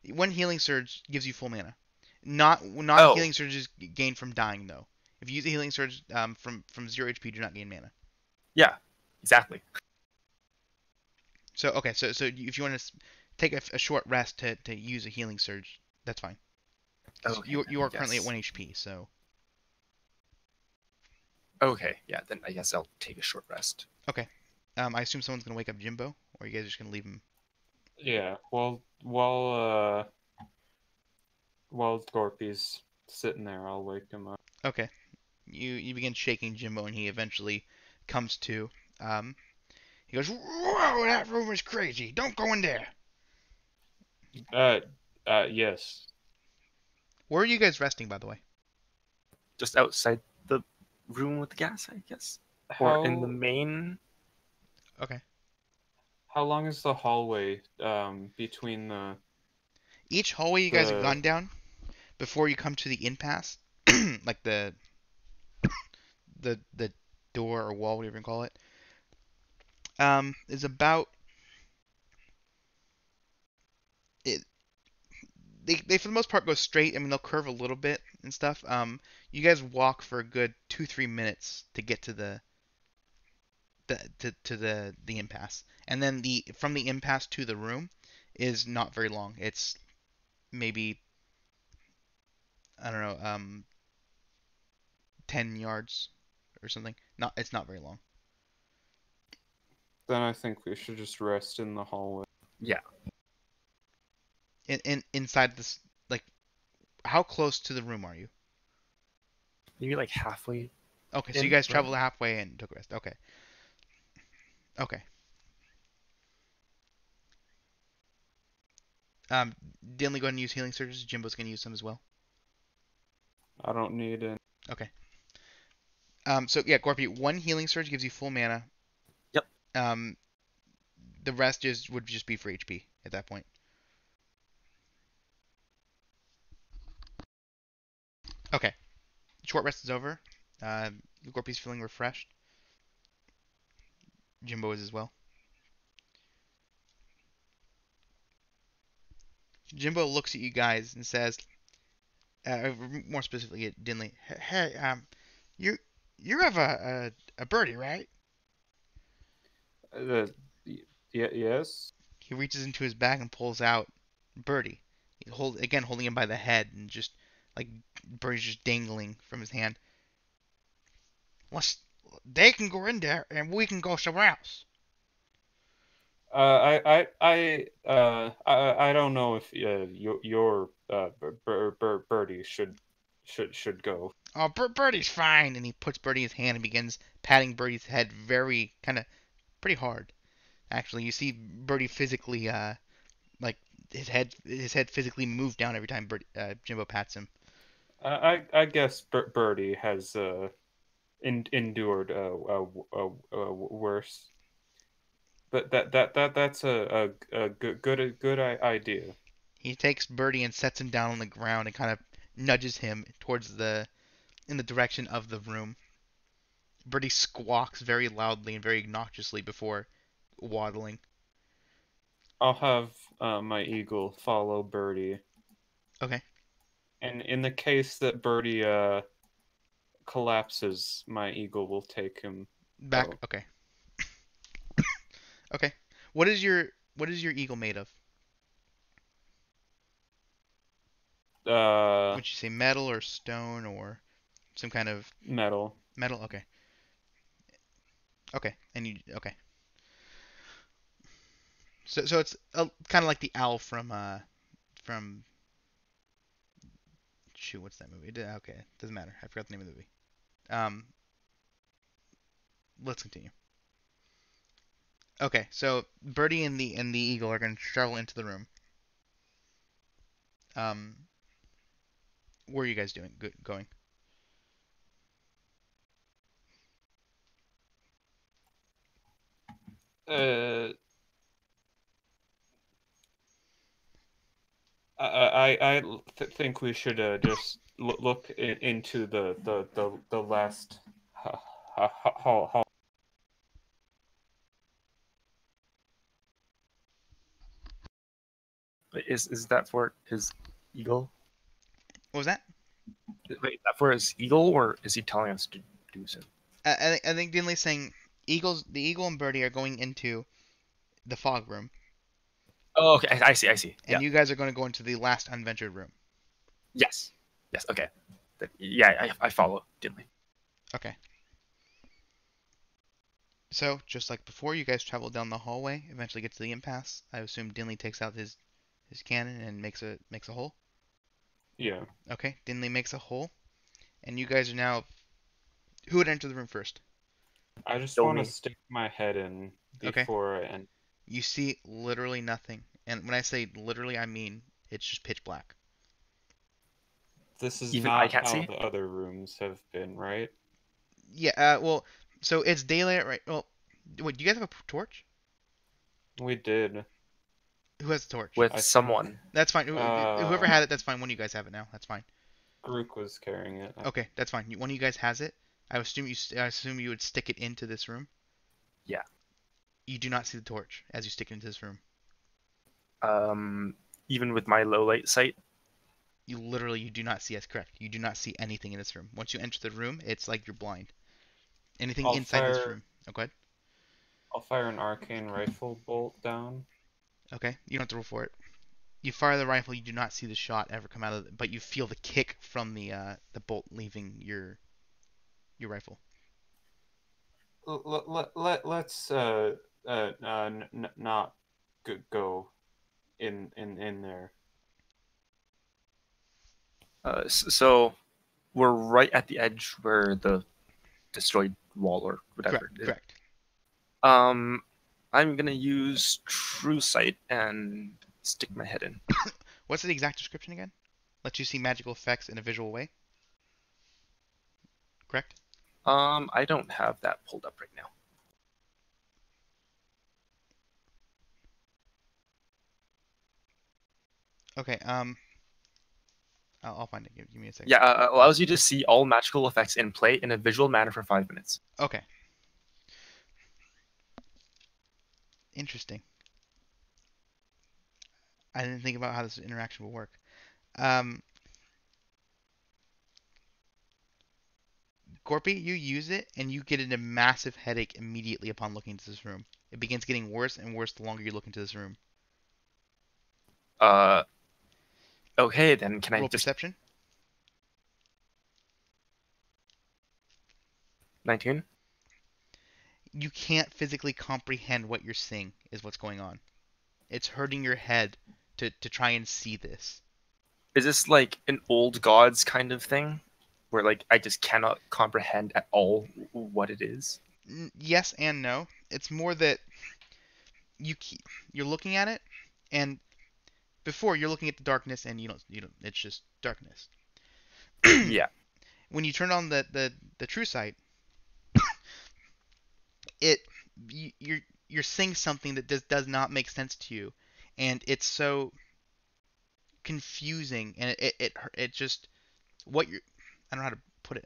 one healing surge gives you full mana. Not Oh, healing surges gained from dying though. If you use a healing surge from 0 HP, do not gain mana. yeah, exactly. So okay, so if you want to take a short rest to use a healing surge, that's fine. Because Okay, then you I are currently at guess. 1 HP, so Okay, yeah, then I guess I'll take a short rest. okay. I assume someone's gonna wake up Jimbo, or you guys are just gonna leave him. Yeah, while Gorpy's sitting there, I'll wake him up. Okay. You begin shaking Jimbo, and he eventually comes to. Um, he goes, "Whoa, that room is crazy. Don't go in there." Uh, yes. Where are you guys resting, by the way? Just outside the room with the gas, I guess, or in the How main. Okay. how long is the hallway between Each hallway you guys have the gone down before you come to the impasse, like the door or wall, whatever you call it, is about it. They for the most part go straight. I mean, they'll curve a little bit and stuff. You guys walk for a good 2-3 minutes to get to the impasse, and then the from the impasse to the room is not very long. It's maybe, I don't know, 10 yards or something. It's not very long. then I think we should just rest in the hallway. Yeah, Inside this, like, how close to the room are you? maybe like halfway Okay, so you in, guys right? traveled halfway and took a rest. Okay, okay. Um, Dinley, go ahead and use healing surges. Jimbo's gonna use some as well. I don't need it. Okay. So yeah, Gorpy, one healing surge gives you full mana. Yep. Um, the rest would just be for HP at that point. Okay. Short rest is over. Uh, Gorpy's feeling refreshed. Jimbo is as well. Jimbo looks at you guys and says, more specifically at Dinley, "Hey, you you have a birdie, right?" Uh, yes. He reaches into his bag and pulls out Birdie. Holding him by the head, and just like Birdie's just dangling from his hand. Let's They can go in there and we can go somewhere else. I don't know if your birdie should go. Oh, Birdie's fine, and he puts Birdie in his hand and begins patting Birdie's head very kind of pretty hard. Actually, you see Birdie physically like his head physically move down every time Jimbo pats him. I guess birdie has endured worse. But that's a good idea. He takes Birdie and sets him down on the ground and kind of nudges him towards in the direction of the room. Birdie squawks very loudly and very obnoxiously before waddling. I'll have my eagle follow birdie, Okay, and in the case that birdie collapses, my eagle will take him. back. Oh, Okay, okay. What is your eagle made of? Would you say metal or stone or some kind of metal. metal? Okay. Okay. And you okay. So it's kind of like the owl from shoot, what's that movie? Okay, doesn't matter. I forgot the name of the movie. Um, let's continue. Okay, so Birdie and the eagle are going to travel into the room. Um, where are you guys doing? Going? Uh, think we should just look into the last hall. Is that for his eagle? What was that? Wait, is that for his eagle, or is he telling us to do so? I think Dinley's saying the eagle and Birdie are going into the fog room, Oh, okay. I see. I see. and Yeah. you guys are going to go into the last unventured room. Yes. Yes. Okay. Yeah, I follow Dinley. Okay. So just like before, you guys travel down the hallway, eventually get to the impasse. I assume Dinley takes out his cannon and makes a hole. Yeah. Okay, Dinley makes a hole, and you guys are now. Who would enter the room first? I just Kill want to me. stick my head in Okay. before and You see literally nothing. And when I say literally, I mean it's just pitch black. this is Even I not can't how see. the other rooms have been, right? Yeah, well, so it's daylight, right? Well, wait, do you guys have a torch? We did. Who has a torch? With I think someone. That's fine. Whoever uh had it, that's fine. One of you guys have it now. That's fine. Grook was carrying it. Okay, that's fine. One of you guys has it. I assume you would stick it into this room. Yeah. You do not see the torch as you stick it into this room. Um, Even with my low light sight. You do not see. That's correct. You do not see anything in this room. Once you enter the room, it's like you're blind. Anything I'll inside this fire room. Oh, go ahead. I'll fire an arcane rifle bolt down. Okay, you don't have to roll for it. You fire the rifle. You do not see the shot ever come out of it, but you feel the kick from the bolt leaving your rifle. Let's not go in there. So we're right at the edge where the destroyed wall or whatever Correct. it is. Correct. Um, I'm gonna use True Sight and stick my head in. What's the exact description again? Lets you see magical effects in a visual way. Correct. I don't have that pulled up right now. Okay. I'll find it. Give me a second. Yeah, allows you to see all magical effects in play in a visual manner for 5 minutes. Okay. Interesting. I didn't think about how this interaction will work. Um, Gorpy, you use it and you get a massive headache immediately upon looking into this room. It begins getting worse and worse the longer you look into this room. Uh, okay, then can I Roll just perception. 19? You can't physically comprehend what you're seeing is what's going on. It's hurting your head to try and see this. Is this like an old gods kind of thing, where like I just cannot comprehend at all what it is? Yes and no. It's more that you you're looking at it, and before you're looking at the darkness, and you don't. It's just darkness. Yeah. When you turn on the true sight, it you're seeing something that does not make sense to you, and it's so confusing, and it just what you're I don't know how to put it.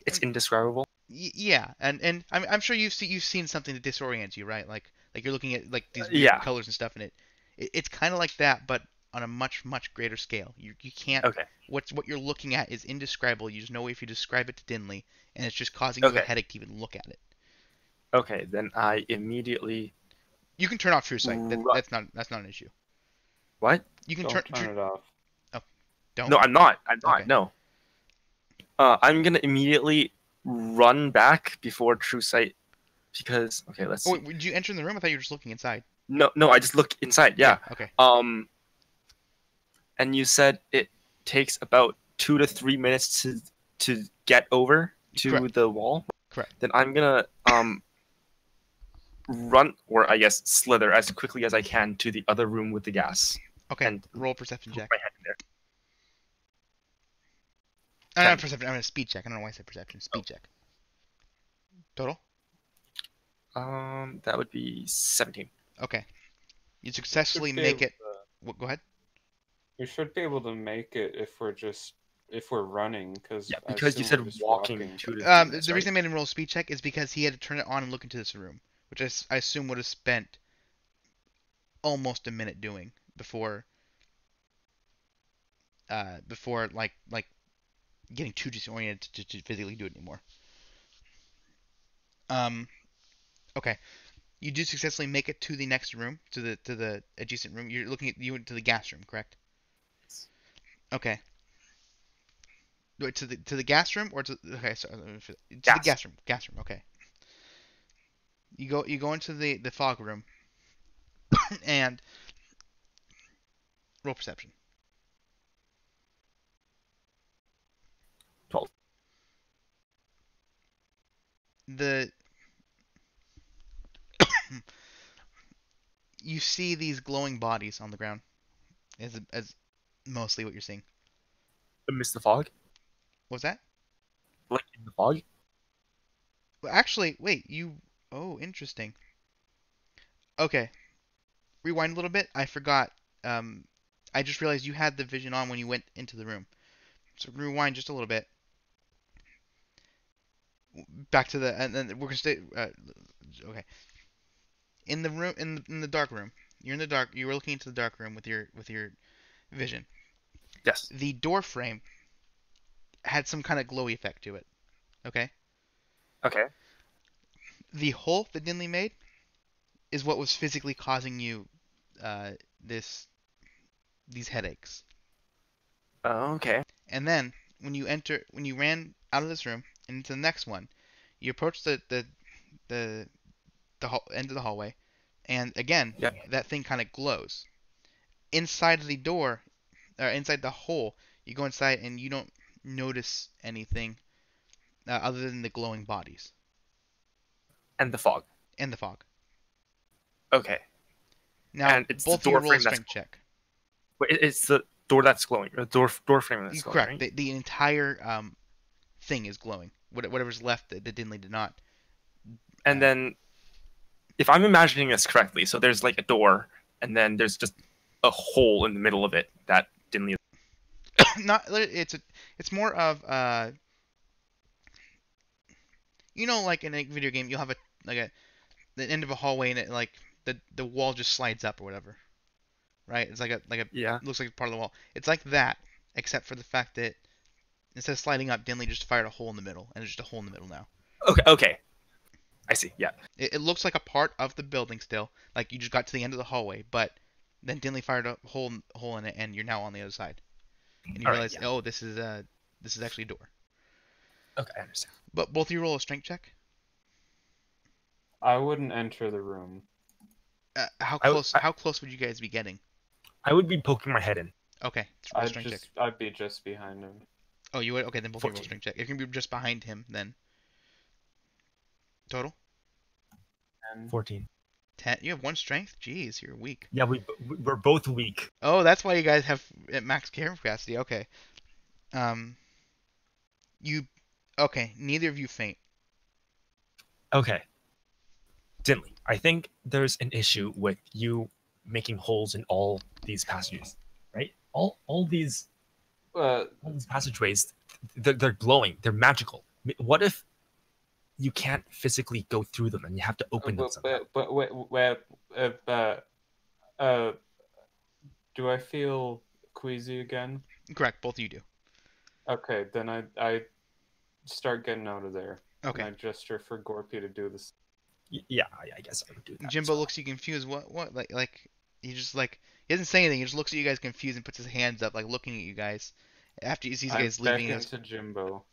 It's indescribable. Yeah, and I'm sure you've seen something that disorients you, right? Like you're looking at like these weird Yeah. colors and stuff, and it's kind of like that, but on a much greater scale. You can't Okay. what you're looking at is indescribable. You just know if you describe it to Dinley, and it's just causing you a Okay. headache to even look at it. Okay, then I immediately You can turn off True Sight. run. That's not an issue. What? You can Don't turn it off. Don't? No, I'm not. I'm not. Okay. No. I'm gonna immediately run back before True Sight because okay, let's Oh, see. wait, did you enter in the room? I thought you were just looking inside. No, no, I just look inside. Yeah. Okay. And you said it takes about 2 to 3 minutes to get over to Correct. the wall. Correct. Then I'm gonna run, or I guess slither as quickly as I can to the other room with the gas. Okay. And Roll perception poke check. my head in there. Not 10. perception. I'm gonna speed check. I don't know why I said perception. Speed check. Total. That would be 17. Okay. You Should successfully be make able it. Go ahead. We should be able to make it if we're running, because Yeah, I because you assume said we're just walking walking. 2 to 3 minutes, The right? reason I made him roll a speed check is because he had to turn it on and look into this room, which I assume would have spent almost a minute doing before like getting too disoriented to physically do it anymore. Um. Okay. You do successfully make it to the next room, to the adjacent room. You went to the gas room, correct? Okay. Wait, to the gas room or to okay, sorry, to the Gas. gas room. Okay. You go into the fog room and roll perception. 12. The You see these glowing bodies on the ground as mostly what you're seeing. Miss the fog? What's that? Like in the fog? Well, actually, wait, oh, interesting. Okay, rewind a little bit. I forgot. I just realized you had the vision on when you went into the room. So rewind just a little bit. Back to and then we're gonna stay. Okay, in the room, in the dark room. You're in the dark. You were looking into the dark room with your vision. Yes. The door frame had some kind of glowy effect to it. Okay. Okay. The hole that Dinley made is what was physically causing you uh, this these headaches. Okay. And then when you ran out of this room and into the next one, you approach the end of the hallway, and again Yeah. that thing kind of glows inside of the door, or inside the hole. You go inside and you don't notice anything other than the glowing bodies And the fog. and the fog. Okay. Now And it's the both of you door roll a frame that's strength check. wait, it's the door that's glowing. The door frame that's You glowing, correct. right? The entire thing is glowing. Whatever's left that Dinley did not. And then if I'm imagining this correctly, so there's like a door and then there's just a hole in the middle of it that Dinley Not it's more of like in a video game you'll have the end of a hallway and it like the wall just slides up or whatever, right? It's like a Yeah. looks like part of the wall. It's like that, except for the fact that instead of sliding up, Dinley just fired a hole in the middle, and there's just a hole in the middle now. Okay. I see. Yeah. It looks like a part of the building still, like you just got to the end of the hallway, but then Dinley fired a hole in it, and you're now on the other side, and you All right. realize, Yeah. oh, this is actually a door. Okay, I understand. But both of you roll a strength check. I wouldn't enter the room. How I w- close? How close would you guys be getting? I would be poking my head in. Okay, let's roll a strength check. I'd be just behind him. Oh, you would? Okay, then both of you roll a 14. strength check. If you can be just behind him, then total And 14. 10. You have one strength. Jeez, you're weak. Yeah, we're both weak. Oh, that's why you guys have at max carrying capacity. Okay. Um. You. Okay. Neither of you faint. Okay. Dinley, I think there's an issue with you making holes in all these passages, right? All these passageways, they're glowing. They're magical. What if you can't physically go through them and you have to open them somehow? but do I feel queasy again? Correct. Both of you do. Okay, then I start getting out of there. Okay. And I gesture for Gorpy to do this. Yeah, I guess I would do that. as Jimbo well. looks at you confused. What? Like he just he doesn't say anything. He just looks at you guys confused and puts his hands up, like looking at you guys. After he sees you I'm guys leaving, he goes, beckoning to Jimbo.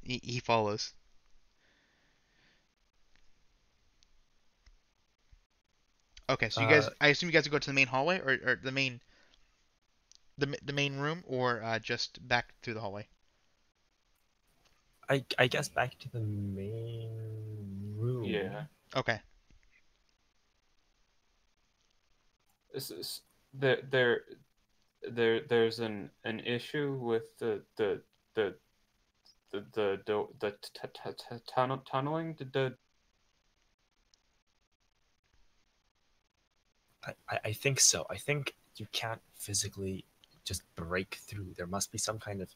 he follows. Okay, so you guys, Uh, I assume you guys will go to the main hallway or the main room, or just back through the hallway. I guess back to the main Yeah. room. Okay. This is, there there there's an issue with the tunneling. I think so. I think you can't physically just break through. There must be some kind of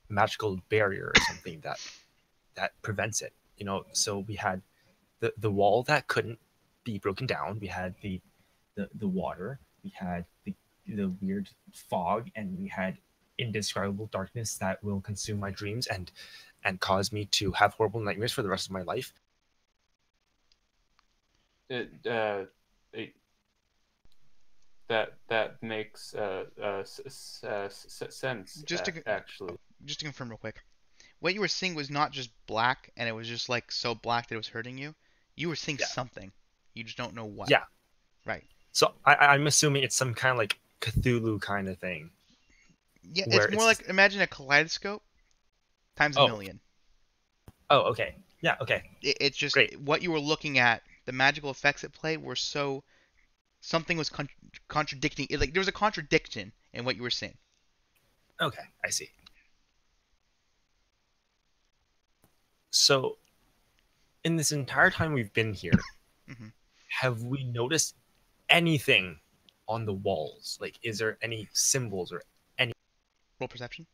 magical barrier or something that prevents it. So we had the wall that couldn't be broken down. We had the water. We had the weird fog, and we had indescribable darkness that will consume my dreams and cause me to have horrible nightmares for the rest of my life. It, it, that makes sense, Just to actually. just to confirm real quick, what you were seeing was not just black, and it was just like so black that it was hurting you. You were seeing Yeah, something. You just don't know what. yeah. Right. So I'm assuming it's some kind of like Cthulhu kind of thing Yeah, where it's more it's just like imagine a kaleidoscope times a oh million. okay, yeah, okay, It's just great, what you were looking at. The magical effects at play were so something was contradicting. Like there was a contradiction in what you were seeing. okay, I see. So in this entire time we've been here, Hmm. have we noticed anything on the walls? Like, is there any symbols or any Roll perception.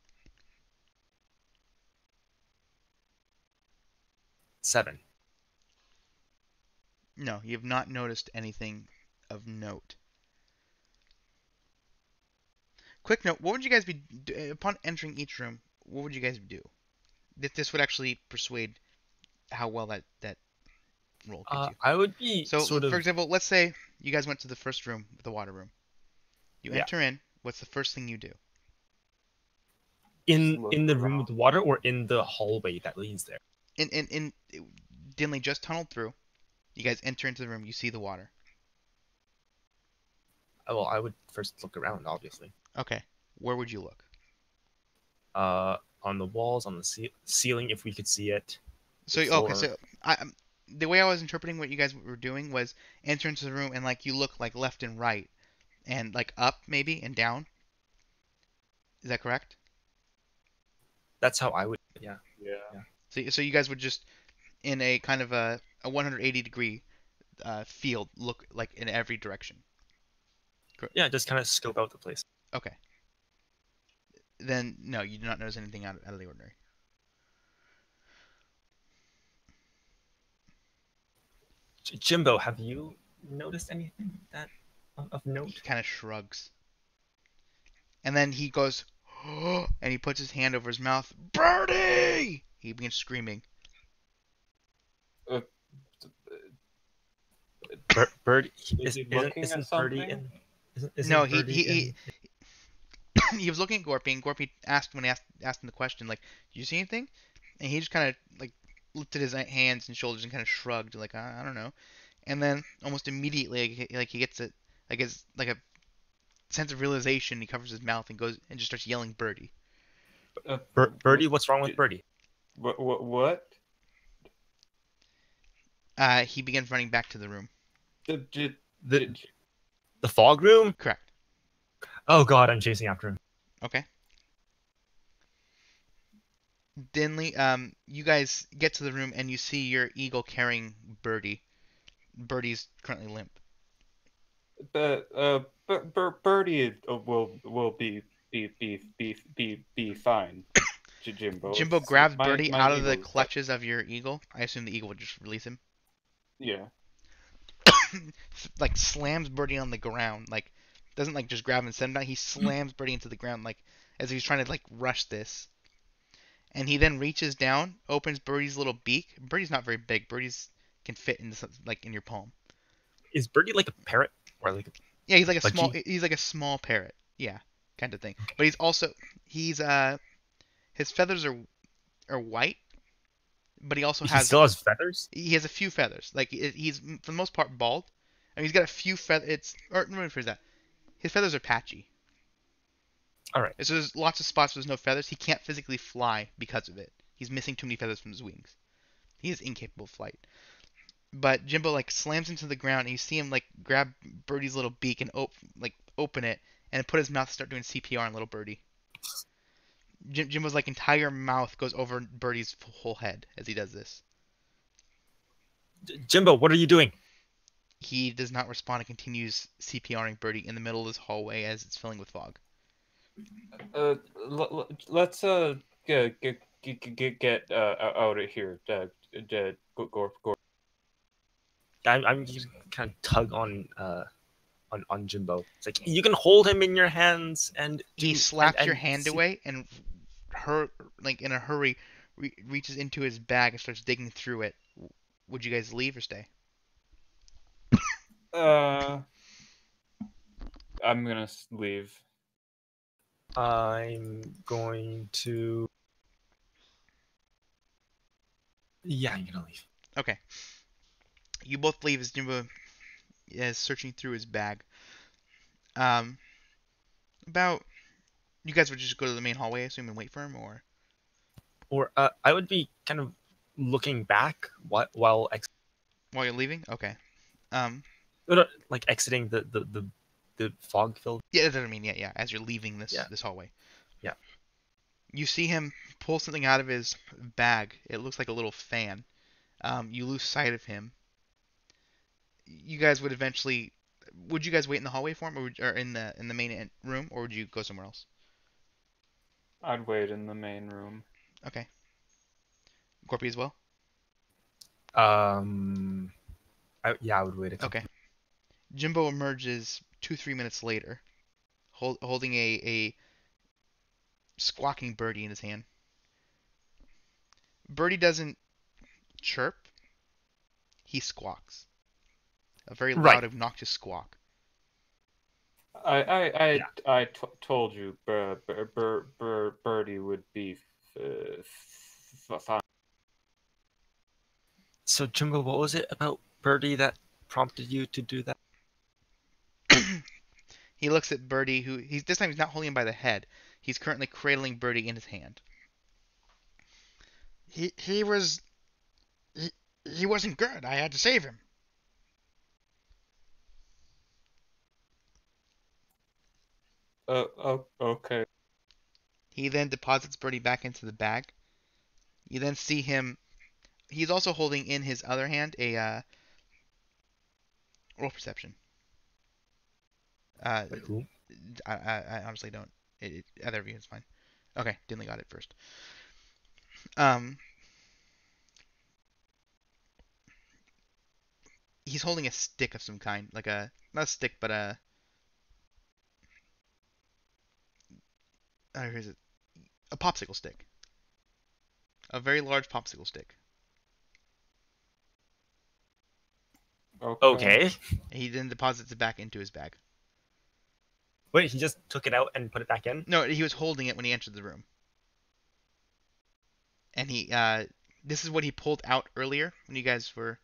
7? No, you have not noticed anything of note. Quick note: what would you guys be upon entering each room? What would you guys do? This would actually persuade how well that roll gives you. I would be So, sort for of example, let's say you guys went to the first room, the water room. You yeah enter in. What's the first thing you do? Just in look the room around. with the water or in the hallway that leads there. In Dinley just tunneled through. You guys enter into the room. You see the water. Well, I would first look around, obviously. Okay, where would you look? On the walls, on the ceiling, if we could see it, the So okay, floor. so the way I was interpreting what you guys were doing was enter into the room and like you look like left and right and like up maybe and down. Is that correct? That's how I would. Yeah, Yeah. yeah, So you guys would just in a kind of a 180-degree field look like in every direction. yeah. Just kind of scope out the place. Okay. Then no, you do not notice anything out of the ordinary. Jimbo, have you noticed anything that of He note? kind of shrugs, and then he goes, and he puts his hand over his mouth. Birdie! He begins screaming. Uh, Bird is he looking at isn't Birdie something? in? No, Isn't he Birdie he in? he was looking at Gorpy, and Gorpy asked when he asked him the question, like, "Do you see anything?" And he just kind of like lifted his hands and shoulders and kind of shrugged, like, I don't know. And then almost immediately, like he gets it, like his like a sense of realization. He covers his mouth and goes and just starts yelling, "Birdie!" Birdie, what's wrong with Birdie? What? He begins running back to the room. Did, The did, the fog room? Correct. Oh God, I'm chasing after him. Okay. Dinley, you guys get to the room and you see your eagle carrying Birdie. Birdie's currently limp. Birdie will be fine, Jimbo. Jimbo It's grabs Birdie my out of the eagle. clutches of your eagle. I assume the eagle would just release him. Yeah. Like slams Birdie on the ground. Like doesn't like just grab him and send him down. He slams Birdie into the ground like as if he's trying to like rush this. And he then reaches down, opens Birdie's little beak. Birdie's not very big. Birdie's can fit in like in your palm. Is Birdie like a parrot or like Yeah, he's a budgie? like a small parrot. Yeah, kind of thing. But he's his feathers are white, but he also He has still has feathers. he has a few feathers. Like he's for the most part bald. I mean, he's got a few feathers. Or let me rephrase that. His feathers are patchy. All right. So there's lots of spots where there's no feathers. He can't physically fly because of it. He's missing too many feathers from his wings. He is incapable of flight. But Jimbo like slams into the ground, and you see him like grab Birdie's little beak and open it, and put his mouth to start doing CPR on little Birdie. Jimbo's like entire mouth goes over Birdie's whole head as he does this. Jimbo, what are you doing? He does not respond and continues CPRing Birdie in the middle of this hallway as it's filling with fog. Let's get out of here. Gore. I'm just kind of tug on Jimbo. It's like you can hold him in your hands and He slaps and your hand away and like in a hurry reaches into his bag and starts digging through it. Would you guys leave or stay? I'm gonna leave. I'm going to. Yeah, I'm gonna leave. Okay. You both leave as Jimbo is searching through his bag. Um, about you guys would just go to the main hallway, I assume, and wait for him, or Or I would be kind of looking back while while you're leaving. Okay. like exiting the fog filled. Yeah, that doesn't mean yeah. As you're leaving this hallway. Yeah. You see him pull something out of his bag. It looks like a little fan. You lose sight of him. You guys would eventually. Would you guys wait in the hallway for him, or in the main room, or would you go somewhere else? I'd wait in the main room. Okay. Corpy as well. I would wait a couple. Okay. Jimbo emerges 2-3 minutes later, holding a squawking Birdie in his hand. Birdie doesn't chirp. He squawks. A very loud, Right. obnoxious squawk. I told you, Birdie would be fine. So Jimbo, what was it about Birdie that prompted you to do that? He looks at Birdie, who this time he's not holding him by the head. He's currently cradling Birdie in his hand. He wasn't good. I had to save him. Okay. He then deposits Birdie back into the bag. You then see him. He's also holding in his other hand a roll perception. Wait, who? I honestly don't. Either of you is fine. Okay, Dinley got it first. He's holding a stick of some kind, like not a stick, but here's a popsicle stick, a very large popsicle stick. Okay. He then deposits it back into his bag. Wait, he just took it out and put it back in? No, he was holding it when he entered the room. And this is what he pulled out earlier when you guys were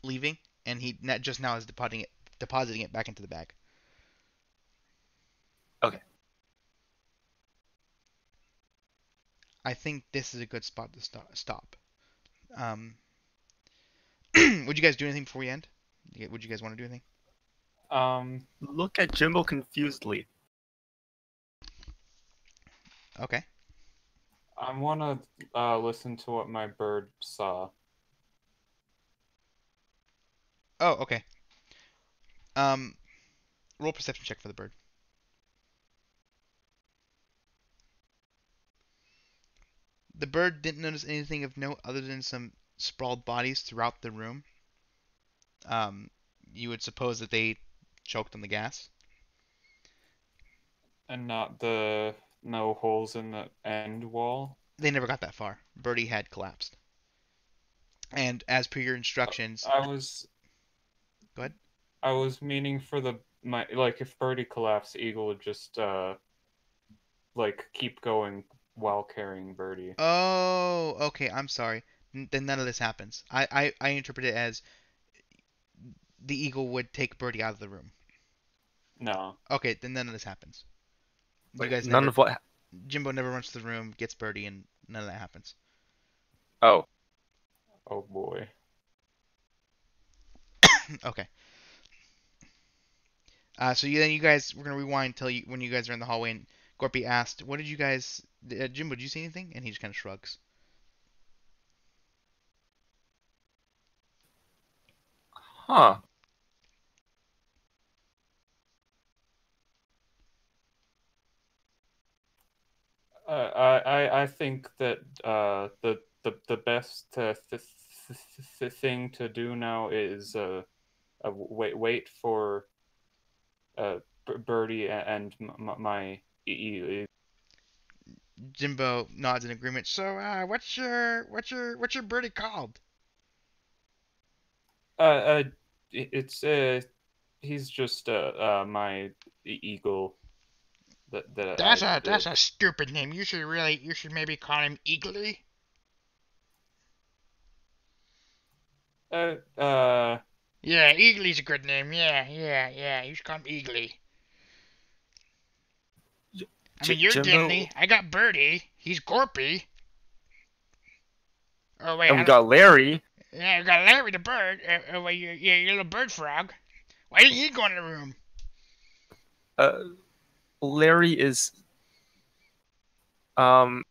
leaving, and he just now is depositing it back into the bag. Okay. I think this is a good spot to stop. Would you guys do anything before we end? Would you guys want to do anything? Look at Jimbo confusedly. Okay. I want to listen to what my bird saw. Oh, okay. Roll perception check for the bird. The bird didn't notice anything of note other than some sprawled bodies throughout the room. You would suppose that they choked on the gas. And not no holes in the end wall. They never got that far. Birdie had collapsed. And as per your instructions, I was. Go ahead. I was meaning for my like if Birdie collapsed, Eagle would just like keep going while carrying Birdie. Oh, okay. I'm sorry. Then none of this happens. I interpret it as the eagle would take Birdie out of the room. No. Okay, then none of this happens. You Wait, guys none never. of what? Jimbo never runs to the room, gets Birdie, and none of that happens. Oh, Oh boy. Okay. So you guys, we're gonna rewind till when you guys are in the hallway, and Gorpy asked, "What did you guys, Jimbo? Did you see anything?" And he just kind of shrugs. huh. I think that the best thing to do now is wait for Birdie and my Jimbo nods in agreement. So, what's your birdie called? uh it's he's just my eagle that That's I a stupid name. You should maybe call him Eagly. uh uh Yeah, Eagly's a good name. Yeah. You should call him Eagly. I mean, you're Jimbo, Gimli. I got Birdie. He's Gorpy. Oh wait, and we got Larry. yeah, I got Larry the bird. Wait, your little bird frog. Why didn't he go in the room? Uh, Larry is um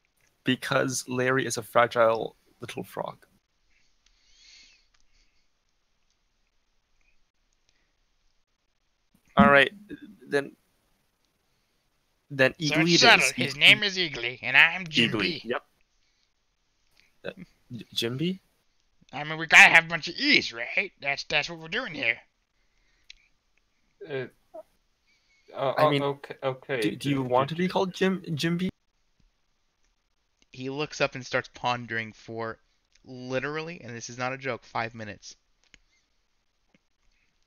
because Larry is a fragile little frog. All right, then So it's Eagly it settled. is. His name is Eagly, and I'm Eagly. Jimby. Yep. Uh, Jimby. I mean, we gotta have a bunch of E's, right? That's what we're doing here. uh, I mean, okay. do you want to be called Jimby? He looks up and starts pondering for literally, and this is not a joke, 5 minutes.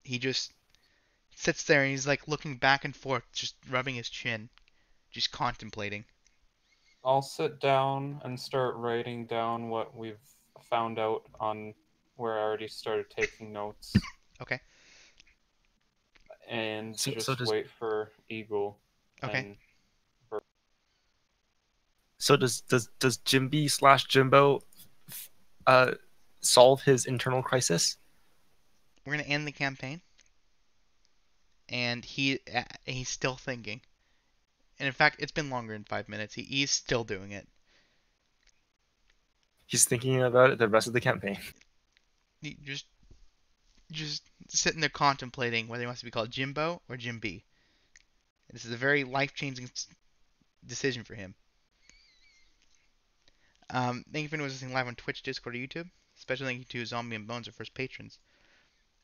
He just sits there and he's like looking back and forth, just rubbing his chin, just contemplating. I'll sit down and start writing down what we've found out on where I already started taking notes Okay, and So just does wait for Eagle okay. and does Jimby slash Jimbo uh solve his internal crisis? We're gonna end the campaign, and he's still thinking. And in fact, it's been longer than 5 minutes. He's still doing it. He's thinking about it the rest of the campaign. He just sitting there contemplating whether he wants to be called Jimbo or Jim B. This is a very life-changing decision for him. Thank you for listening live on Twitch, Discord, or YouTube. Special thank you to Zombie and Bones, our first patrons.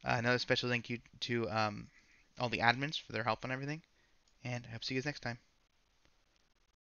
Another special thank you to all the admins for their help on everything. And I hope to see you guys next time.